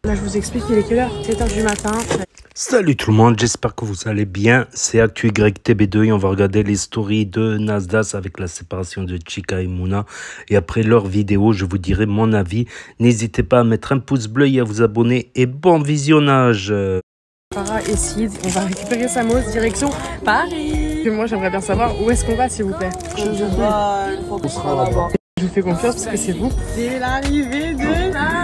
Là, je vous explique, il est quelle heure? 7 h du matin. Salut tout le monde, j'espère que vous allez bien. C'est ActuYTB2 et on va regarder les stories de Nasdaq avec la séparation de Chika et Mouna. Et après leur vidéo, je vous dirai mon avis. N'hésitez pas à mettre un pouce bleu et à vous abonner. Et bon visionnage. Farah et Sid, on va récupérer Samos direction Paris. Et moi, j'aimerais bien savoir où est-ce qu'on va, s'il vous plaît. On sera là-bas. Je vous fais confiance parce que c'est vous. C'est l'arrivée de la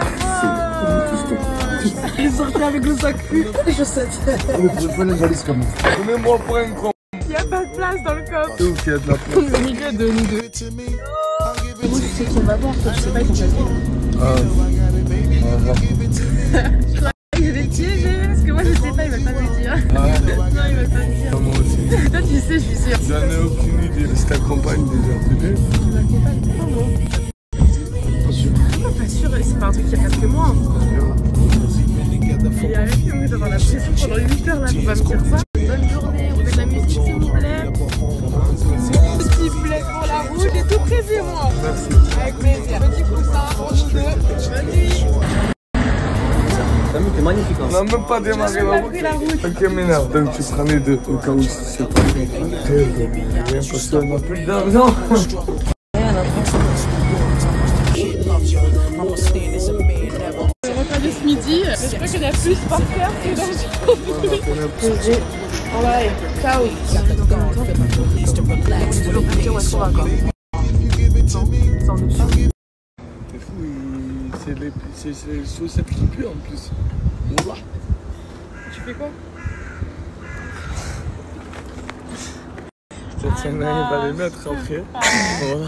Il est sorti avec le sac cul. Je sais. Mais tu veux les valises comme ça. Mets-moi pour un con. Il n'y a pas de place dans le coffre. C'est où qu'il y a de la place? On est au milieu de nous deux. Moi, je sais qui on va voir. Toi, je sais pas, ils t'ont pas dit. On va voir. Je vais piéger parce que moi, je sais pas, il va pas me dire. Ah ouais. Non, il va pas me dire. Moi aussi. Toi, tu sais, je suis sûre. J'en ai aucune idée. Je t'accompagne déjà. Tu m'accompagnes pas, moi. Pas sûr. Pourquoi pas sûr? C'est pas un truc qui reste que moi. Et avec lui, on va avoir la pression pendant 8 heures là, on va me dire ça. Bonne journée, on fait de la musique s'il vous plaît. Petit poulet pour la route, j'ai tout prévu moi. Merci. Avec plaisir. Petit coussin, on dit deux. Bonne nuit. T'as vu, t'es magnifique. On n'a même pas démarré J'ai la pas route. pris la route. Ok, m'énerve. Donc tu prends les deux. Au cas où c'est pas bien. Parce qu'on n'a plus d'argent. Repas de ce midi, mais je crois qu'il y en a plus par terre que dans le jour. On va aller. Ciao. C'est toujours pas sûr où est-ce qu'on va quoi. C'est en dessous. C'est fou, c'est les chaussettes qui puent en plus. Voilà. Tu fais quoi? Peut-être qu'il y en a un qui va les mettre après. Voilà.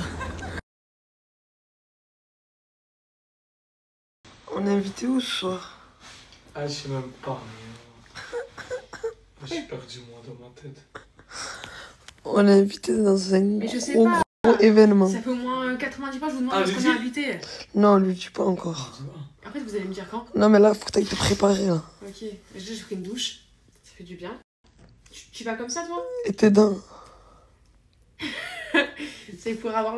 On est invité où ce soir? Ah, je sais même pas. Je suis perdu moi dans ma tête. On est invité dans un Mais je sais gros, pas. gros événement. Ça fait au moins 90 fois, je vous demande Ah, est-ce qu'on j'ai est dit. invité. Non, lui dis pas encore. Après, vous allez me dire quand? Non, mais là, faut que t'ailles te préparer là. Ok. Déjà, j'ai pris une douche. Ça fait du bien. Tu vas comme ça, toi? Et tes dents. C'est pour avoir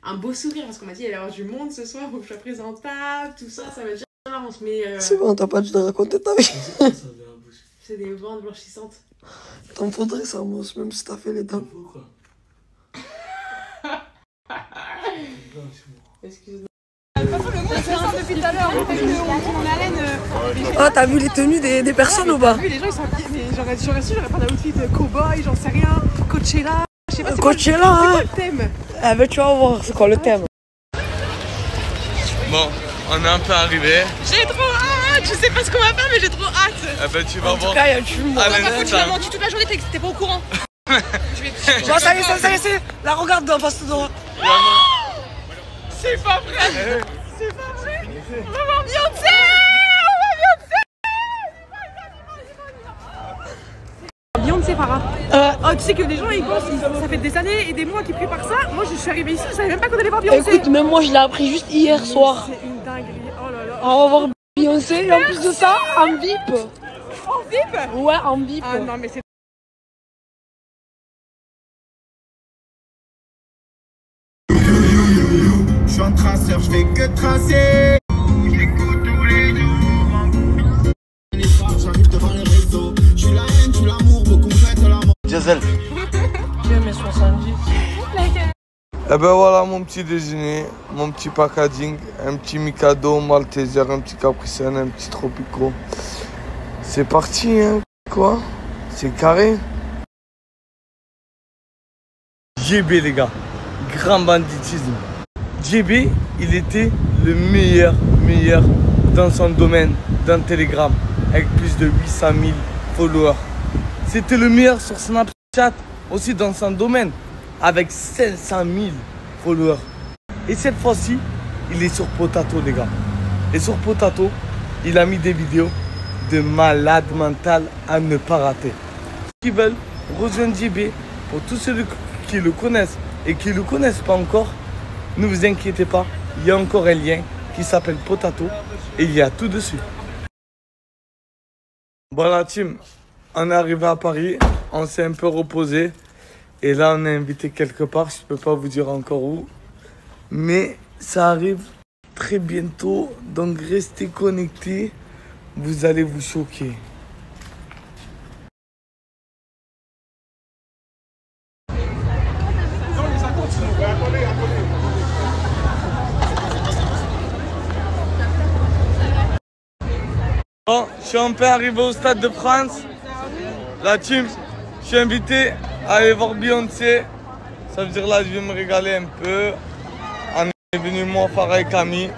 un beau sourire parce qu'on m'a dit il va y avoir du monde ce soir, faut que je sois présentable, tout ça, ça va être bien avance. Mais C'est bon, t'as pas dû te raconter ta vie. c'est des bandes blanchissantes. T'en faudrait ça, moi, même si t'as fait les dents. Excuse-moi. Ah, t'as vu les tenues des personnes ou pas? Les gens ils sont habillés, mais j'aurais su, j'aurais pas d'outfit cowboy, j'en sais rien, Coachella, je sais pas c'est Coachella, quoi hein? le thème. Ah, ben tu vas voir, c'est quoi le thème? Bon, on est un peu arrivé. J'ai trop hâte, je sais pas ce qu'on va faire mais j'ai trop hâte. Eh ben tu vas En tout voir. cas, il y a du monde. À Par contre tu m'as l'instant. menti toute la journée, t'es pas au courant. Bon, ça y est, ça y est. La regarde en face de toi. C'est pas vrai. C'est pas vrai. On va voir Beyoncé. Beyoncé, Farah. Oh, tu sais que les gens ils pensent, ça fait des années et des mois qu'ils préparent ça. Moi je suis arrivée ici, je savais même pas qu'on allait voir Beyoncé. Écoute, même moi, je l'ai appris juste hier soir. C'est une dinguerie. Oh là là. On va voir Beyoncé et en plus de ça, en VIP. En VIP. Ouais, en VIP. Ah non mais c'est Je suis un traceur, je fais que tracer. J'écoute tous les jours. Les phares, j'arrive devant les réseaux. Je suis la haine, je suis l'amour, beaucoup mettent la mort. Diesel. J'ai mes 70. Eh ben voilà mon petit déjeuner, mon petit packaging, un petit Mikado, Malteser, un petit Capricène, un petit Tropico. C'est parti, hein, quoi? C'est carré. JB les gars, grand banditisme. JB, il était le meilleur dans son domaine, dans Telegram, avec plus de 800 000 followers. C'était le meilleur sur Snapchat, aussi dans son domaine, avec 500 000 followers. Et cette fois-ci, il est sur Potato, les gars. Et sur Potato, il a mis des vidéos de malade mental à ne pas rater. Ceux qui veulent rejoindre JB, pour tous ceux qui le connaissent et qui ne le connaissent pas encore, ne vous inquiétez pas, il y a encore un lien qui s'appelle Potato et il y a tout dessus. Bon la team, on est arrivé à Paris, on s'est un peu reposé et là on est invité quelque part, je peux pas vous dire encore où, mais ça arrive très bientôt, donc restez connectés vous allez vous choquer. Bon, je suis enfin arrivé au Stade de France. La team, je suis invité à aller voir Beyoncé. Ça veut dire là, je vais me régaler un peu. On est venu moi, Farah et Camille.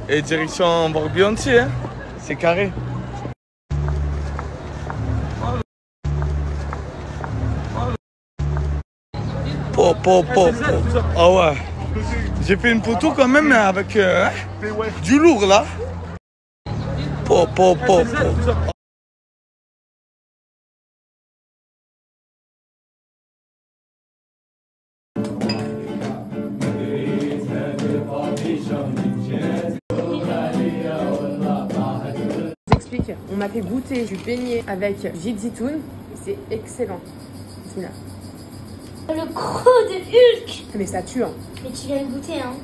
Et direction voir Beyoncé, hein. C'est carré. Ah ouais. J'ai fait une photo quand même avec du lourd là. J'explique, on m'a fait goûter du beignet avec jus de zitoun, c'est excellent. Bismillah. Le croc de Hulk. Mais ça tue hein. Mais tu viens de goûter hein.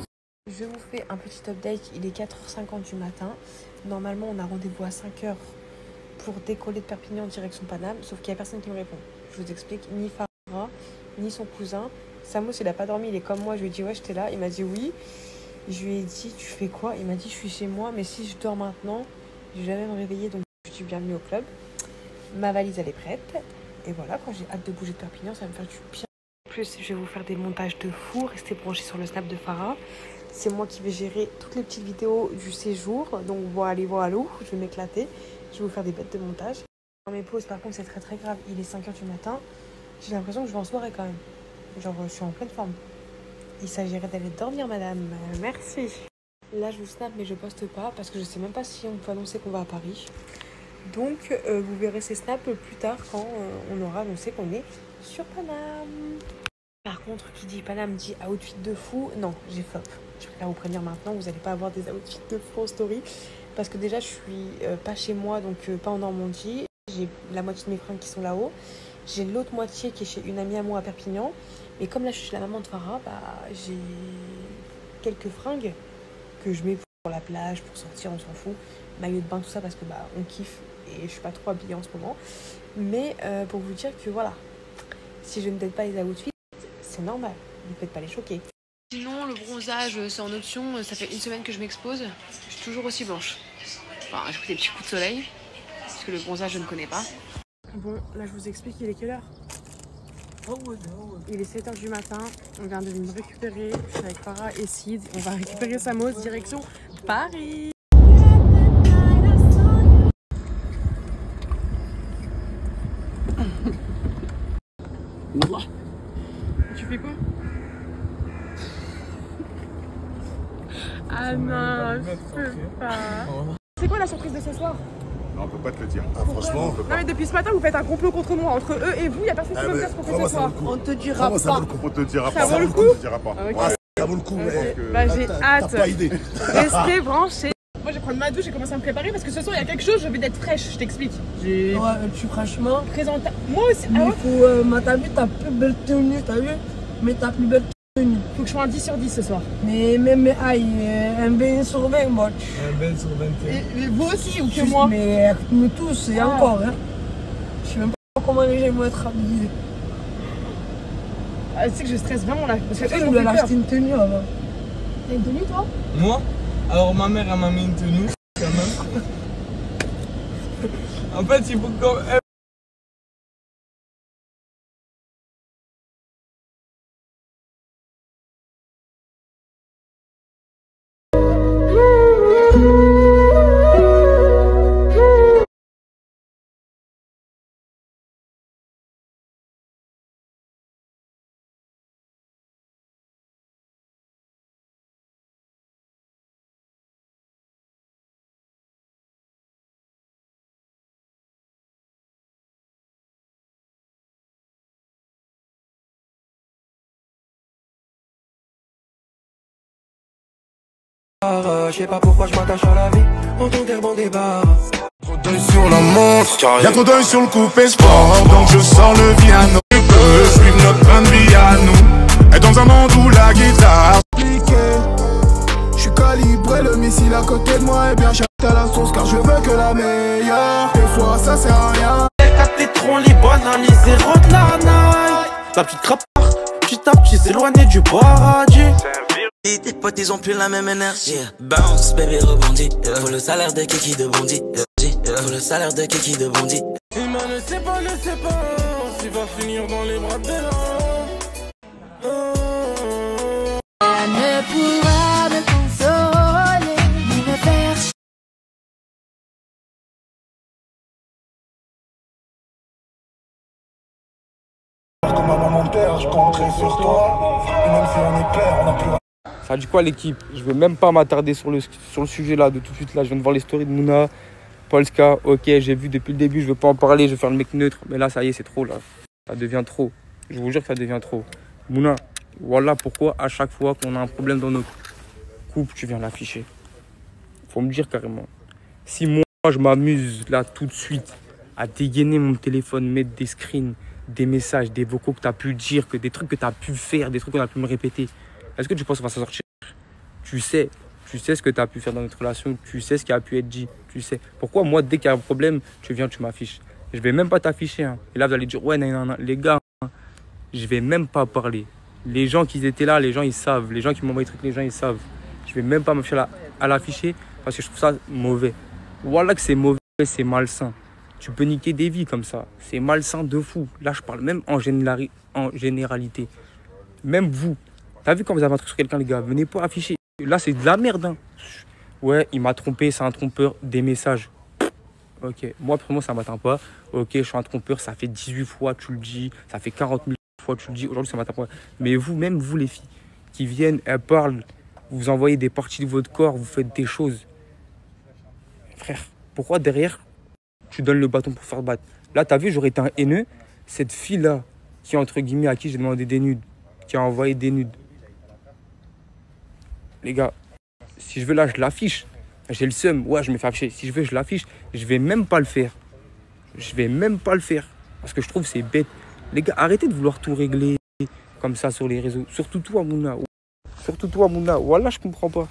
Je vous fais un petit update, il est 4h50 du matin. Normalement on a rendez-vous à 5h pour décoller de Perpignan en direction Paname, sauf qu'il n'y a personne qui me répond. Je vous explique, ni Farah, ni son cousin. Samos il n'a pas dormi, il est comme moi, je lui ai dit ouais j'étais là, il m'a dit oui. Je lui ai dit tu fais quoi? Il m'a dit je suis chez moi, mais si je dors maintenant, je vais jamais me réveiller, donc je suis bienvenue au club. Ma valise elle est prête, et voilà, quand j'ai hâte de bouger de Perpignan, ça va me faire du bien. En plus je vais vous faire des montages de fou, restez branchés sur le snap de Farah. C'est moi qui vais gérer toutes les petites vidéos du séjour. Donc voilà, je vais m'éclater. Je vais vous faire des bêtes de montage. Dans mes pauses, par contre, c'est très très grave. Il est 5h du matin. J'ai l'impression que je vais en soirée quand même. Genre, je suis en pleine forme. Il s'agirait d'aller dormir, madame. Merci. Là, je vous snap, mais je poste pas parce que je sais même pas si on peut annoncer qu'on va à Paris. Donc, vous verrez ces snaps plus tard quand on aura annoncé qu'on est sur Paname. Par contre, qui dit Paname dit outfit de fou. Non, j'ai flop. Je préfère vous prévenir maintenant, vous n'allez pas avoir des outfits de fou en story. Parce que déjà, je suis pas chez moi, donc pas en Normandie. J'ai la moitié de mes fringues qui sont là-haut. J'ai l'autre moitié qui est chez une amie à moi à Perpignan. Et comme là, je suis chez la maman de Farah, bah, j'ai quelques fringues que je mets pour la plage, pour sortir, on s'en fout. Maillot de bain, tout ça, parce que bah, on kiffe. Et je suis pas trop habillée en ce moment. Mais pour vous dire que voilà, si je ne t'aide pas les outfits, c'est normal. Ne faites pas les choquer. Sinon, le bronzage, c'est en option. Ça fait une semaine que je m'expose. Je suis toujours aussi blanche. Enfin, j'ai pris des petits coups de soleil. Parce que le bronzage, je ne connais pas. Bon, là, je vous explique, il est quelle heure? Il est 7h du matin. On vient de venir me récupérer. Je suis avec Farah et Sid. On va récupérer Samos direction Paris. Tu fais quoi? Ah non, je peux pas. C'est quoi la surprise de ce soir? Non, on peut pas te le dire. Ah, franchement, on peut pas. Non mais depuis ce matin vous faites un complot contre moi. Entre eux et vous, il n'y a personne qui peut me dire ce qu'on fait ce soir. On te dira pas. On te dira pas. Ça vaut le coup? On te dira pas. Okay. Ouais, Ça vaut le coup, mais bah j'ai hâte. t'as pas idée. Restez branchés. Moi je vais prendre ma douche et commencer à me préparer parce que ce soir il y a quelque chose, je vais être fraîche, je t'explique. Ouais, tu franchement. Moi aussi. Il faut. T'as vu ta plus belle tenue, t'as vu? Mais ta plus belle tenue. Faut que je sois un 10 sur 10 ce soir. Mais aïe, un 20 sur 20, moi. Un 20 sur 21. Et vous aussi ou que moi? Mais nous tous, et encore, hein. Je sais même pas comment les gens vont être habillés. Ah, tu sais que je stresse vraiment là. Parce que je dois acheter une tenue avant. T'as une tenue toi? Moi? Alors ma mère elle m'a mis une tenue quand même. En fait il faut qu'on... Je sais pas pourquoi je m'attache à la vie en tant qu'un bon débat. Trop d'œil sur la montre, y'a trop d'œil sur le coupé sport. Donc je sors le piano. Tu peux suivre notre train de vie à nous. Et dans un monde où la guitare. Je suis calibré le missile à côté de moi et bien j'achète à la sauce car je veux que la meilleure. Des fois ça sert à rien. Capté trop les banalisés, rentre la night. La petite crapard, petit à petit s'éloigner du paradis. Tes potes ils ont plus la même énergie. Bounce baby rebondit. Faut le salaire de Kiki de Bondy. Faut le salaire de Kiki de Bondy. Humain ne sait pas, s'il va finir dans les bras de Bella. Elle ne pourra me consoler, ni me faire chier. Comme maman mon père, je compterai sur toi. Et même si on est clair, on n'a plus. Ça dit quoi l'équipe? Je veux même pas m'attarder sur le sujet là de tout de suite là. Je viens de voir les stories de Mouna, Polska. Ok, j'ai vu depuis le début, je veux pas en parler, je veux faire le mec neutre. Mais là, ça y est, c'est trop là. Ça devient trop. Je vous jure que ça devient trop. Mouna, voilà pourquoi à chaque fois qu'on a un problème dans notre couple, tu viens l'afficher. Faut me dire carrément. Si moi, je m'amuse là tout de suite à dégainer mon téléphone, mettre des screens, des messages, des vocaux que tu as pu dire, que des trucs que tu as pu faire, des trucs qu'on a pu me répéter. Est-ce que tu penses qu'on va s'en sortir? Tu sais ce que tu as pu faire dans notre relation, tu sais ce qui a pu être dit, tu sais. Pourquoi moi, dès qu'il y a un problème, tu viens, tu m'affiches? Je vais même pas t'afficher. Hein. Et là, vous allez dire, ouais, non, les gars, hein, je vais même pas parler. Les gens qui étaient là, les gens, ils savent. Les gens qui m'envoient des trucs, les gens, ils savent. Je vais même pas m'afficher à l'afficher parce que je trouve ça mauvais. Voilà que c'est mauvais, c'est malsain. Tu peux niquer des vies comme ça. C'est malsain de fou. Là, je parle même en généralité. Même vous. T'as vu quand vous avez un truc sur quelqu'un, les gars? Venez pas afficher. Là, c'est de la merde. Hein. Ouais, il m'a trompé, c'est un trompeur. Des messages. Ok, moi, pour moi, ça m'atteint pas. Ok, je suis un trompeur, ça fait 18 fois, tu le dis. Ça fait 40 000 fois, tu le dis. Aujourd'hui, ça m'atteint pas. Mais vous, même vous, les filles, qui viennent, elles parlent, vous envoyez des parties de votre corps, vous faites des choses. Frère, pourquoi derrière, tu donnes le bâton pour faire battre? Là, t'as vu, j'aurais été un haineux. Cette fille-là, qui, entre guillemets, à qui j'ai demandé des nudes, qui a envoyé des nudes. Les gars, si je veux là, je l'affiche. J'ai le seum, ouais, je me fais afficher. Si je veux, je l'affiche. Je vais même pas le faire. Je vais même pas le faire. Parce que je trouve que c'est bête. Les gars, arrêtez de vouloir tout régler comme ça sur les réseaux. Surtout toi, Mouna. Surtout toi, Mouna. Voilà, je comprends pas.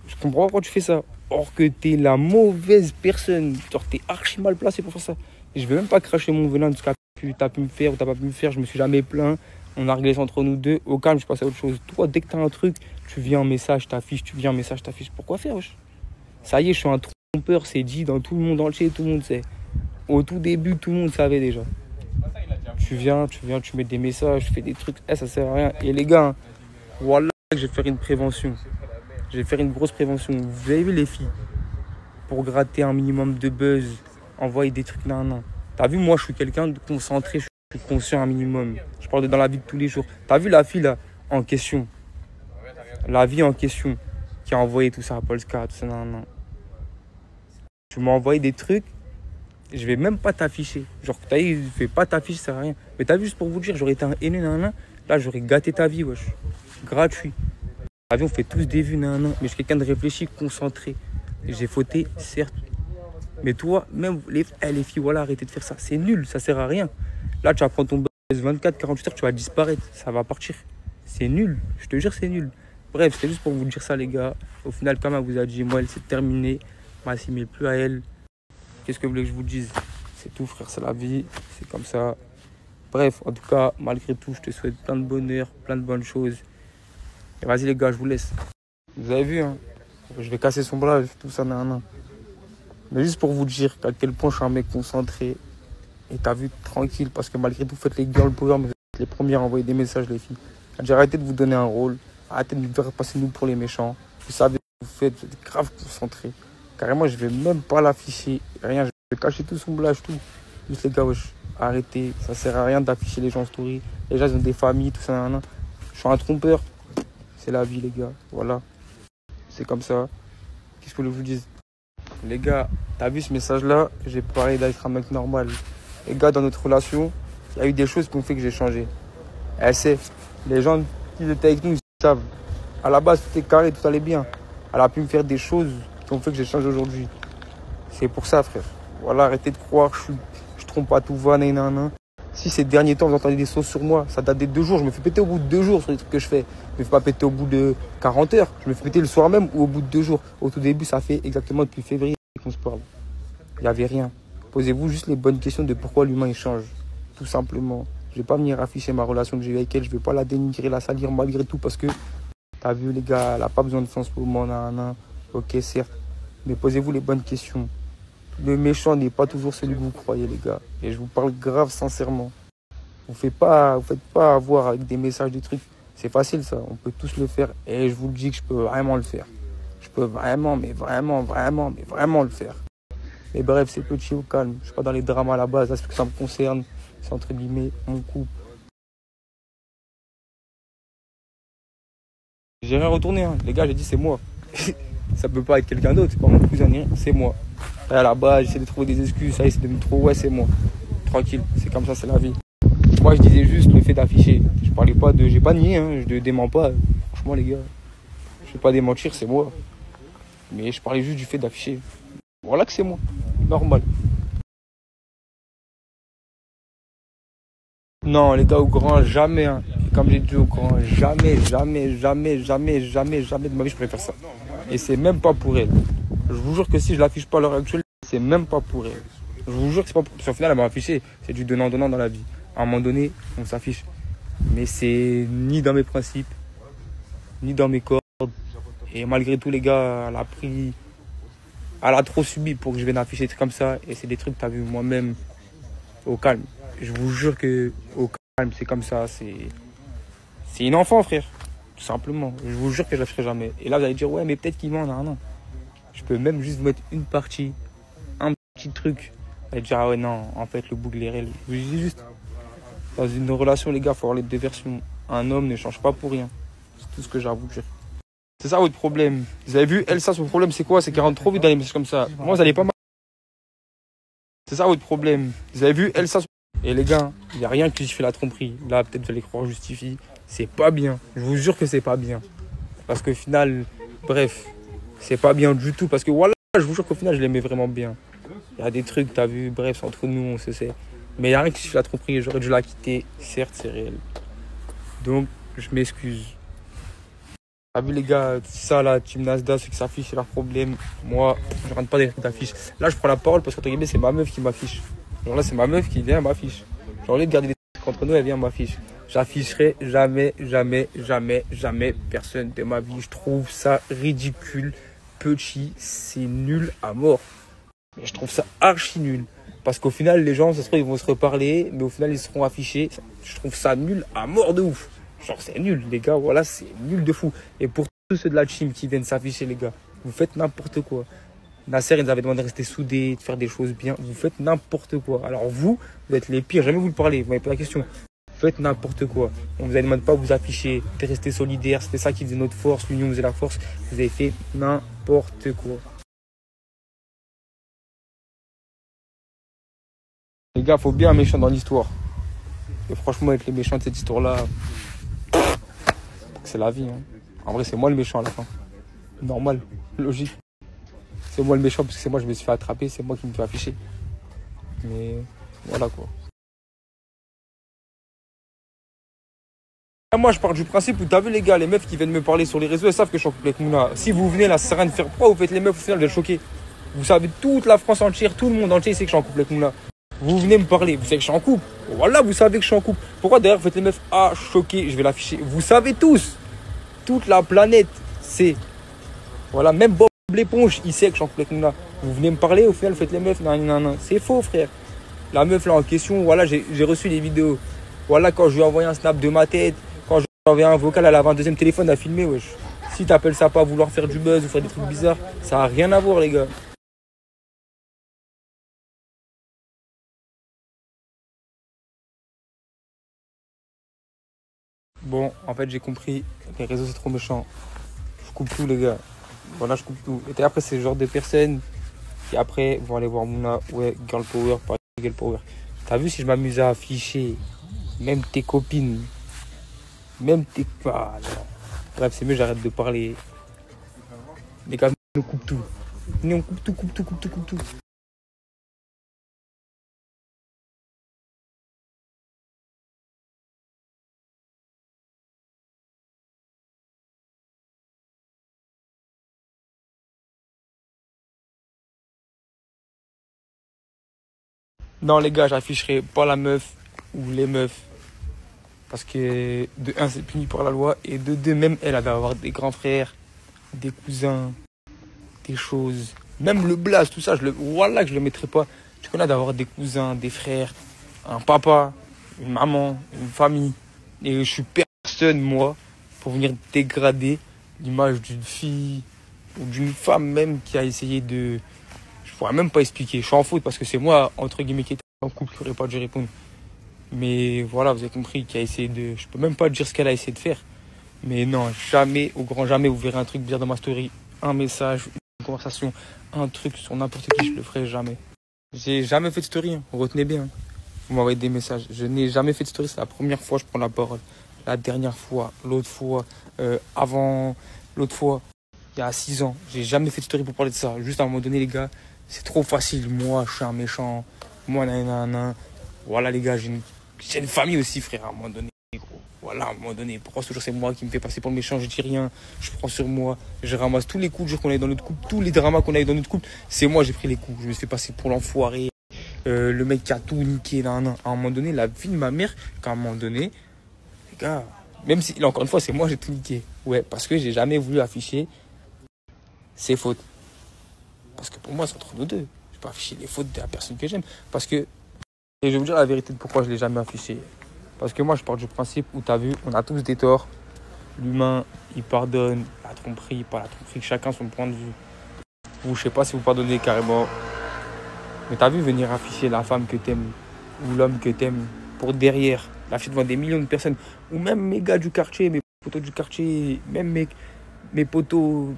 Je comprends pas pourquoi tu fais ça. Or que t'es la mauvaise personne. Genre, t'es archi mal placé pour faire ça. Et je vais même pas cracher mon venin de ce que t'as pu me faire ou t'as pas pu me faire. Je me suis jamais plaint. On a réglé ça entre nous deux. Au calme, je passe à autre chose. Toi, dès que t'as un truc, tu viens en message, t'affiches. Tu viens en message, t'affiches. Pourquoi faire, wesh? Ça y est, je suis un trompeur. C'est dit dans tout le monde entier. Tout le monde sait. Au tout début, tout le monde savait déjà. Tu viens, tu mets des messages, tu fais des trucs. Ça sert à rien. Et les gars, hein, voilà, je vais faire une prévention. Je vais faire une grosse prévention. Vous avez vu les filles? Pour gratter un minimum de buzz, envoyer des trucs, non. T'as vu, moi, je suis quelqu'un de concentré. Je suis conscient un minimum. Je parle de dans la vie de tous les jours. T'as vu la fille là en question? La vie en question qui a envoyé tout ça à Polska, tout ça, non. Tu m'as envoyé des trucs, je vais même pas t'afficher. Genre, t'as vu, je vais pas t'afficher, ça sert à rien. Mais t'as vu, juste pour vous dire, j'aurais été un haineux, là, j'aurais gâté ta vie, wesh. Gratuit. T'as vu, on fait tous des vues, Mais je suis quelqu'un de réfléchi, concentré. J'ai fauté, certes. Mais toi, même les filles, voilà, arrêtez de faire ça. C'est nul, ça sert à rien. Là, tu vas prendre ton buzz 24, 48 heures, tu vas disparaître. Ça va partir. C'est nul. Je te jure, c'est nul. Bref, c'était juste pour vous dire ça, les gars. Au final, comme elle vous a dit, moi, elle s'est terminée. Je m'assimile plus à elle. Qu'est-ce que vous voulez que je vous dise? C'est tout, frère, c'est la vie. C'est comme ça. Bref, en tout cas, malgré tout, je te souhaite plein de bonheur, plein de bonnes choses. Et vas-y, les gars, je vous laisse. Vous avez vu, hein? Je vais casser son bras, tout ça, Mais juste pour vous dire à quel point je suis un mec concentré. Et t'as vu, tranquille, parce que malgré tout, faites les girl power, mais vous êtes les premiers à envoyer des messages, les filles. J'ai arrêté de vous donner un rôle. Arrêtez de nous faire passer nous pour les méchants. Vous savez ce que vous faites, vous êtes grave concentrés. Carrément, je vais même pas l'afficher. Rien, je vais cacher tout son blage, tout. Juste les gars, wesh, arrêtez. Ça sert à rien d'afficher les gens en story. Les gens, ils ont des familles, tout ça, Je suis un trompeur. C'est la vie, les gars. Voilà. C'est comme ça. Qu'est-ce que je vous dise? Les gars, t'as vu ce message-là? J'ai parlé d'être un mec normal. Les gars, dans notre relation, il y a eu des choses qui ont fait que j'ai changé. Elle sait. Les gens qui étaient avec nous, ils savent. À la base, tout était carré, tout allait bien. Elle a pu me faire des choses qui ont fait que j'ai changé aujourd'hui. C'est pour ça, frère. Voilà, arrêtez de croire, je trompe pas tout va, Si ces derniers temps, vous entendez des sauces sur moi, ça date des 2 jours. Je me fais péter au bout de 2 jours sur les trucs que je fais. Je me fais pas péter au bout de 40 heures. Je me fais péter le soir même ou au bout de 2 jours. Au tout début, ça fait exactement depuis février qu'on se parle. Il n'y avait rien. Posez-vous juste les bonnes questions de pourquoi l'humain il change. Tout simplement. Je vais pas venir afficher ma relation que j'ai avec elle. Je vais pas la dénigrer, la salir malgré tout parce que t'as vu les gars, elle a pas besoin de ça en ce moment. Ok, certes. Mais posez-vous les bonnes questions. Le méchant n'est pas toujours celui que vous croyez, les gars. Et je vous parle grave sincèrement. Vous faites pas avoir avec des messages, des trucs. C'est facile ça, on peut tous le faire. Et je vous le dis que je peux vraiment le faire. Je peux vraiment, mais vraiment le faire. Mais bref, c'est petit au calme. Je suis pas dans les dramas à la base. Là, c'est ce que ça me concerne. C'est entre guillemets mon couple. J'ai rien retourné, hein. Les gars, j'ai dit c'est moi. Ça peut pas être quelqu'un d'autre, c'est pas mon cousin ni rien, c'est moi. Là, à la base, j'essaie de trouver des excuses, ça essaie de me trouver, ouais, c'est moi. Tranquille, c'est comme ça, c'est la vie. Moi, je disais juste le fait d'afficher. Je parlais pas de. J'ai pas nié, hein, je ne dément pas. Franchement, les gars, je vais pas démentir, c'est moi. Mais je parlais juste du fait d'afficher. Voilà que c'est moi. Normal. Non, les gars, au grand, jamais. Hein. Comme j'ai dit au grand, jamais de ma vie, je pourrais faire ça. Et c'est même pas pour elle. Je vous jure que si je l'affiche pas à l'heure actuelle, c'est même pas pour elle. Je vous jure que c'est pas pour... Parce qu'au final, elle m'a affiché. C'est du donnant-donnant dans la vie. À un moment donné, on s'affiche. Mais c'est ni dans mes principes, ni dans mes cordes. Et malgré tout, les gars, elle a trop subi pour que je vienne afficher des trucs comme ça. Et c'est des trucs que tu as vu moi-même au calme. Je vous jure que au calme, c'est comme ça. C'est une enfant, frère. Tout simplement. Je vous jure que je ne la ferai jamais. Et là, vous allez dire, ouais, mais peut-être qu'il ment. Non. Je peux même juste vous mettre une partie, un petit truc. Vous allez dire, ah ouais, non, en fait, le boucle est réel. Je vous dis juste, dans une relation, les gars, il faut avoir les 2 versions. Un homme ne change pas pour rien. C'est tout ce que j'ai à vous dire. C'est ça votre problème. Vous avez vu, elle, ça, son problème, c'est quoi? C'est qu'elle rentre trop vite dans les messages comme ça. Moi, vous allez pas mal. C'est ça votre problème. Vous avez vu, elle, ça. Et les gars, il n'y a rien qui justifie la tromperie. Là, peut-être vous allez croire justifie. C'est pas bien. Je vous jure que c'est pas bien. Parce qu'au final, bref, c'est pas bien du tout. Parce que voilà, je vous jure qu'au final, je l'aimais vraiment bien. Il y a des trucs, t'as vu, bref, c'est entre nous, on se sait. Mais il n'y a rien qui justifie la tromperie. J'aurais dû la quitter. Certes, c'est réel. Donc, je m'excuse. T'as vu les gars, ça là, Team Nasdaq, ceux qui s'affichent, c'est leur problème. Moi, je rentre pas des trucs d'affiche. Là, je prends la parole parce que c'est ma meuf qui m'affiche. Genre là, c'est ma meuf qui vient m'affiche. Genre, au lieu de garder des trucs entre nous, elle vient m'affiche. J'afficherai jamais personne de ma vie. Je trouve ça ridicule, petit, c'est nul à mort. Mais je trouve ça archi nul. Parce qu'au final, les gens, ça se trouve, ils vont se reparler, mais au final, ils seront affichés. Je trouve ça nul à mort de ouf. Genre, c'est nul, les gars, voilà, c'est nul de fou. Et pour tous ceux de la team qui viennent s'afficher, les gars, vous faites n'importe quoi. Nasser, il nous avait demandé de rester soudés, de faire des choses bien. Vous faites n'importe quoi. Alors vous êtes les pires, jamais vous le parlez, vous m'avez pas la question. Vous faites n'importe quoi. On vous a demandé pas de vous afficher, de rester solidaires. C'était ça qui faisait notre force, l'union faisait la force. Vous avez fait n'importe quoi. Les gars, faut bien un méchant dans l'histoire. Et franchement, avec les méchants de cette histoire-là, c'est la vie. Hein. En vrai, c'est moi le méchant à la fin. Normal, logique. C'est moi le méchant parce que c'est moi je me suis fait attraper, c'est moi qui me fais afficher. Mais voilà quoi. Moi je pars du principe où t'as vu les gars, les meufs qui viennent me parler sur les réseaux, elles savent que je suis en couple avec Mouna. Si vous venez là, ça sert à rien de faire quoi, vous faites les meufs, au final vous êtes choqués. Vous savez, toute la France entière, tout le monde entier sait que je suis en couple avec Mouna. Vous venez me parler, vous savez que je suis en couple. Voilà, vous savez que je suis en couple. Pourquoi d'ailleurs vous faites les meufs, ah choqués, je vais l'afficher. Vous savez tous, toute la planète sait. Voilà, même Bob l'éponge, il sait que je suis en couple avec Mouna. Vous venez me parler, au final vous faites les meufs, non. C'est faux frère. La meuf là en question, voilà, j'ai reçu les vidéos. Voilà, quand je lui ai envoyé un snap de ma tête, quand je lui ai envoyé un vocal, elle avait un deuxième téléphone à filmer, wesh. Si t'appelles ça pas vouloir faire du buzz ou faire des trucs bizarres, ça n'a rien à voir les gars. Bon, en fait j'ai compris, les réseaux c'est trop méchant. Je coupe tout les gars. Voilà, je coupe tout. Et après, c'est le genre de personnes qui après vont aller voir Mouna, ouais, girl power, pas girl power. T'as vu si je m'amusais à afficher, même tes copines, même tes... Ah, non. Bref, c'est mieux, j'arrête de parler. Les gars, on coupe tout. On coupe tout. Non, les gars, j'afficherai pas la meuf ou les meufs. Parce que, de un, c'est puni par la loi. Et de deux, même elle va avoir des grands frères, des cousins, des choses. Même le blaze, tout ça, voilà que je le mettrai pas. Tu connais d'avoir des cousins, des frères, un papa, une maman, une famille. Et je suis personne, moi, pour venir dégrader l'image d'une fille ou d'une femme même qui a essayé de... Je pourrais même pas expliquer. Je suis en faute parce que c'est moi, entre guillemets, qui était en couple, qui n'aurait pas dû répondre. Mais voilà, vous avez compris, qui a essayé de... Je peux même pas dire ce qu'elle a essayé de faire. Mais non, jamais, au grand jamais, vous verrez un truc bizarre dans ma story. Un message, une conversation, un truc sur n'importe qui, je le ferai jamais. J'ai jamais fait de story, hein. Retenez bien. Vous m'envoyez des messages. Je n'ai jamais fait de story, c'est la première fois que je prends la parole. La dernière fois, l'autre fois, avant l'autre fois, il y a 6 ans. J'ai jamais fait de story pour parler de ça. Juste à un moment donné, les gars, c'est trop facile. Moi, je suis un méchant. Moi, nanana. Voilà, les gars, j'ai une famille aussi, frère, à un moment donné. Gros. Voilà, à un moment donné. Pourquoi toujours c'est moi qui me fais passer pour le méchant? Je dis rien. Je prends sur moi. Je ramasse tous les coups de jour qu'on a eu dans notre couple. Tous les dramas qu'on a eu dans notre couple. C'est moi, j'ai pris les coups. Je me suis fait passer pour l'enfoiré. Le mec qui a tout niqué. Nanana. À un moment donné, la vie de ma mère, qu'à un moment donné, les gars, même si, là, encore une fois, c'est moi, j'ai tout niqué. Ouais, parce que j'ai jamais voulu afficher ses fautes. Parce que pour moi, c'est entre nous deux. Je peux afficher les fautes de la personne que j'aime. Parce que, et je vais vous dire la vérité de pourquoi je ne l'ai jamais affiché. Parce que moi, je pars du principe où tu as vu, on a tous des torts. L'humain, il pardonne, la tromperie, pas la tromperie, chacun son point de vue. Vous, je sais pas si vous pardonnez carrément. Mais tu as vu venir afficher la femme que t'aimes ou l'homme que t'aimes pour derrière, l'afficher devant des millions de personnes. Ou même mes gars du quartier, mes potos du quartier, même mes potos,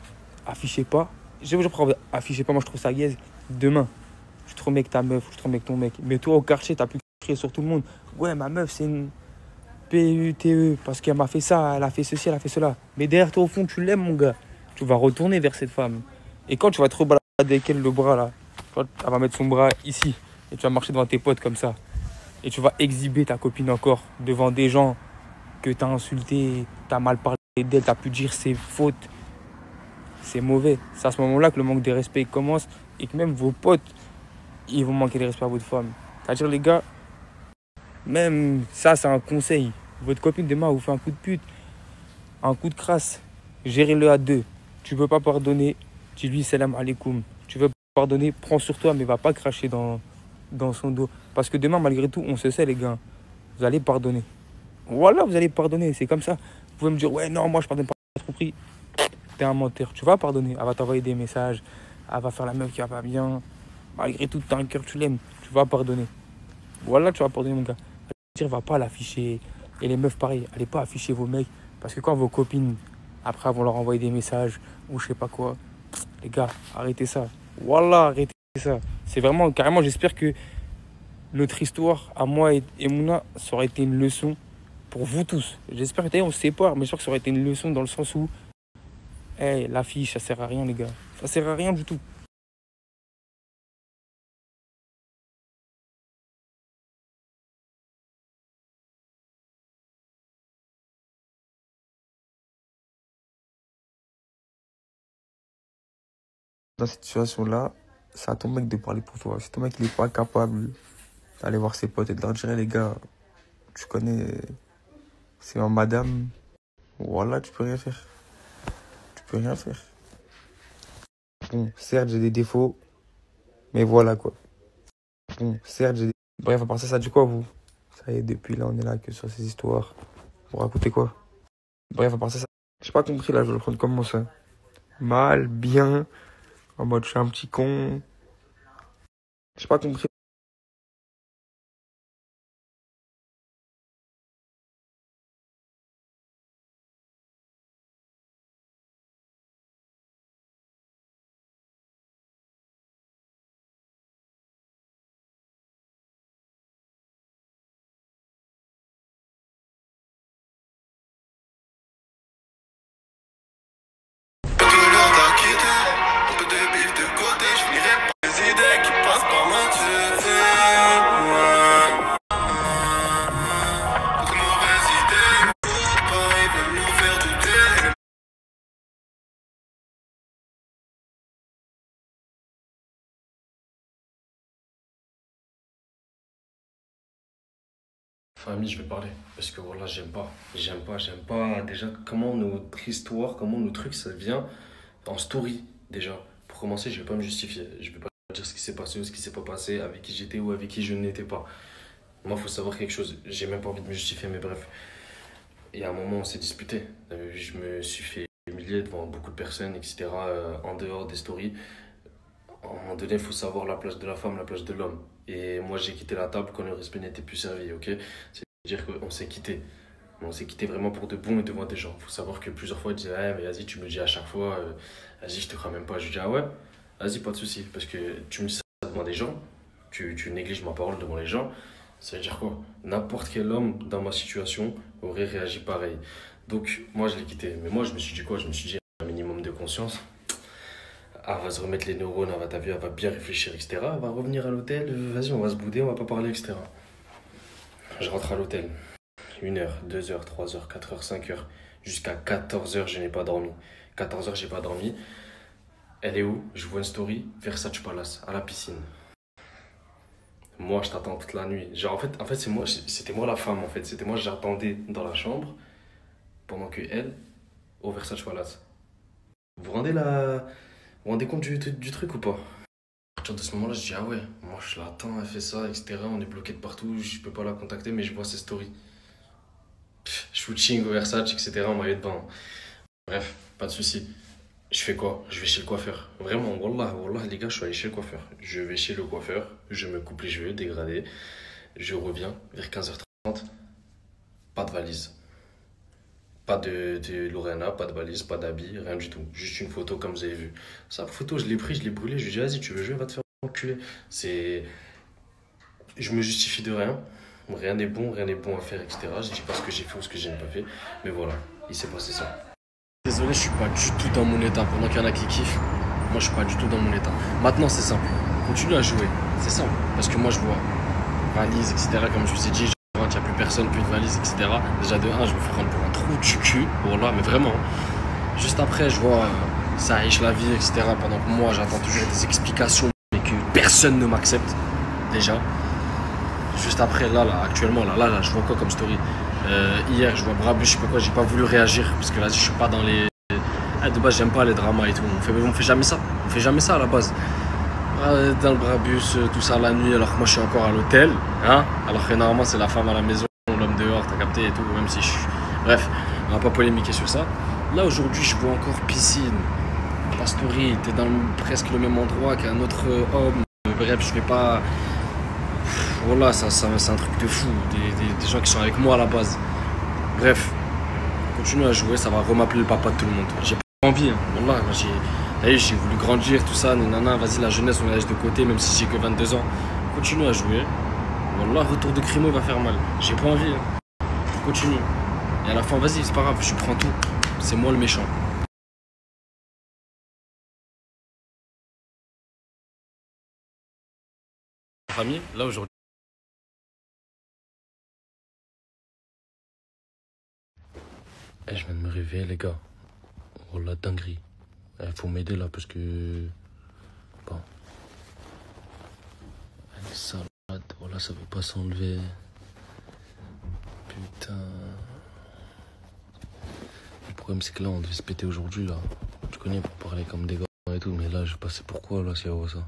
affichez pas. Je vais vous dire, affichez pas, moi je trouve ça gaze. Demain, je te remets avec ta meuf, je te remets avec ton mec. Mais toi au quartier, t'as pu crier sur tout le monde. Ouais, ma meuf, c'est une PUTE parce qu'elle m'a fait ça, elle a fait ceci, elle a fait cela. Mais derrière toi, au fond, tu l'aimes, mon gars. Tu vas retourner vers cette femme. Et quand tu vas te rebalader avec elle le bras là, elle va mettre son bras ici. Et tu vas marcher devant tes potes comme ça. Et tu vas exhiber ta copine encore devant des gens que t'as insulté, t'as mal parlé d'elle, t'as pu dire ses fautes. C'est mauvais. C'est à ce moment-là que le manque de respect commence et que même vos potes, ils vont manquer de respect à votre femme. C'est-à-dire, les gars, même ça, c'est un conseil. Votre copine, demain, vous fait un coup de pute, un coup de crasse. Gérez-le à deux. Tu veux pas pardonner, dis-lui salam alaikum. Tu veux pardonner, prends sur toi, mais va pas cracher dans son dos. Parce que demain, malgré tout, on se sait, les gars. Vous allez pardonner. Voilà, vous allez pardonner. C'est comme ça. Vous pouvez me dire, ouais, non, moi, je pardonne pas, j'ai compris. T'es un menteur, tu vas pardonner, elle va t'envoyer des messages, elle va faire la meuf qui va pas bien, malgré tout, t'as un cœur, tu l'aimes, tu vas pardonner. Voilà, tu vas pardonner, mon gars. Elle va pas l'afficher. Et les meufs, pareil, allez pas afficher vos mecs, parce que quand vos copines, après, vont leur envoyer des messages, ou je sais pas quoi, les gars, arrêtez ça. Voilà, arrêtez ça. C'est vraiment, carrément, j'espère que notre histoire, à moi et Mouna, ça aurait été une leçon pour vous tous. J'espère que d'ailleurs, on se sépare, mais j'espère que ça aurait été une leçon dans le sens où hey, l'affiche, ça sert à rien, les gars. Ça sert à rien du tout. Dans cette situation-là, c'est à ton mec de parler pour toi. Si ton mec n'est pas capable d'aller voir ses potes et de leur dire, les gars, tu connais, c'est ma madame. Voilà, tu peux rien faire. Tu peux rien faire. Bon, certes, j'ai des défauts, mais voilà, quoi. Bon, certes, j'ai des... Bref, à part ça dit quoi, vous? Ça y est, depuis là, on est là que sur ces histoires. Vous racontez quoi? Bref, à part ça... J'ai pas compris, là, je vais le prendre comment ça? Mal, bien, en mode, je suis un petit con. J'ai pas compris. Un peu de bif de côté, je finirai par les idées qui passent par ma tête. Famille, je vais parler. Parce que voilà, j'aime pas. J'aime pas. Déjà, comment notre histoire, comment nos trucs, ça vient en story, déjà. Pour commencer, je vais pas me justifier. Je vais pas dire ce qui s'est passé ou ce qui s'est pas passé, avec qui j'étais ou avec qui je n'étais pas. Moi, faut savoir quelque chose. J'ai même pas envie de me justifier, mais bref. Il y a un moment, on s'est disputé. Je me suis fait humilier devant beaucoup de personnes, etc. En dehors des stories. À un moment donné, il faut savoir la place de la femme, la place de l'homme. Et moi, j'ai quitté la table quand le respect n'était plus servi, ok? C'est-à-dire qu'on s'est quitté. On s'est quitté vraiment pour de bon et devant des gens. Il faut savoir que plusieurs fois, ils disaient mais vas-y, tu me le dis à chaque fois, vas-y, je te crois même pas. Je dis ah ouais, vas-y, pas de souci. Parce que tu me dis ça devant des gens, tu négliges ma parole devant les gens. Ça veut dire quoi? N'importe quel homme dans ma situation aurait réagi pareil. Donc, moi, je l'ai quitté. Mais moi, je me suis dit quoi? Je me suis dit un minimum de conscience. Elle va se remettre les neurones, elle va bien réfléchir, etc. Elle va revenir à l'hôtel, vas-y, on va se bouder, on va pas parler, etc. Je rentre à l'hôtel. 1h, 2h, 3h, 4h, 5h. Jusqu'à 14h, je n'ai pas dormi. 14h, j'ai pas dormi. Elle est où? Je vois une story, Versace Palace, à la piscine. Moi, je t'attends toute la nuit. Genre, en fait c'était moi la femme, en fait. C'était moi, j'attendais dans la chambre, pendant que elle, au Versace Palace. Vous rendez compte du truc ou pas? À partir de ce moment-là, je dis ah ouais, moi je l'attends, elle fait ça, etc. On est bloqué de partout, je peux pas la contacter, mais je vois ses stories. Shooting au Versace, etc. en maillot de bain. Bref, pas de souci. Je fais quoi? Je vais chez le coiffeur. Vraiment, wallah, les gars, je suis allé chez le coiffeur. Je vais chez le coiffeur, je me coupe les cheveux dégradés. Je reviens vers 15h30. Pas de valise. Pas de Lorena, pas de valise, pas d'habits, rien du tout. Juste une photo comme vous avez vu. Sa photo, je l'ai pris, je l'ai brûlé. Je lui ai dit, vas-y, tu veux jouer, va te faire enculer. Je me justifie de rien. Rien n'est bon à faire, etc. Je dis pas ce que j'ai fait ou ce que je n'ai pas fait. Mais voilà, il s'est passé ça. Désolé, je suis pas du tout dans mon état. Pendant qu'il y en a qui kiffent, moi je suis pas du tout dans mon état. Maintenant, c'est simple. Continue à jouer. C'est simple. Parce que moi, je vois valise, etc. Comme je vous ai dit, il n'y a plus personne, plus de valise, etc. Déjà de 1, je me fais prendre pour un trou du cul. Voilà, mais vraiment. Juste après, je vois ça riche la vie, etc. Pendant que moi, j'attends toujours des explications et que personne ne m'accepte. Déjà. Juste après, actuellement, je vois quoi comme story? Hier, je vois Brabus, je sais pas quoi, j'ai pas voulu réagir parce que vas-y, je suis pas dans les. De base, j'aime pas les dramas et tout. On fait jamais ça. On fait jamais ça à la base. Dans le Brabus, tout ça la nuit, alors que moi je suis encore à l'hôtel. Hein, alors que normalement, c'est la femme à la maison, l'homme dehors, t'as capté et tout, même si je suis. Bref, on va pas polémiquer sur ça. Là, aujourd'hui, je vois encore piscine. Ta story, t'es dans presque le même endroit qu'un autre homme. Bref, je vais pas. Voilà, c'est un truc de fou, des gens qui sont avec moi à la base. Bref, continue à jouer, ça va remappeler le papa de tout le monde. J'ai pas envie, hein. Voilà, j'ai voulu grandir, tout ça, nanana, vas-y, la jeunesse, on la laisse de côté, même si j'ai que 22 ans. Continue à jouer. Voilà, retour de Crimo, il va faire mal. J'ai pas envie, hein. Continue. Et à la fin, vas-y, c'est pas grave, je prends tout. C'est moi le méchant. Famille, là aujourd'hui. Je viens de me réveiller, les gars. Oh la dinguerie. Il faut m'aider là parce que. Bon. Elle est salade. Voilà, ça veut pas s'enlever. Putain. Le problème, c'est que là, on devait se péter aujourd'hui, là. Tu connais, pour parler comme des gars et tout. Mais là, je sais pourquoi, là, si elle voit ça.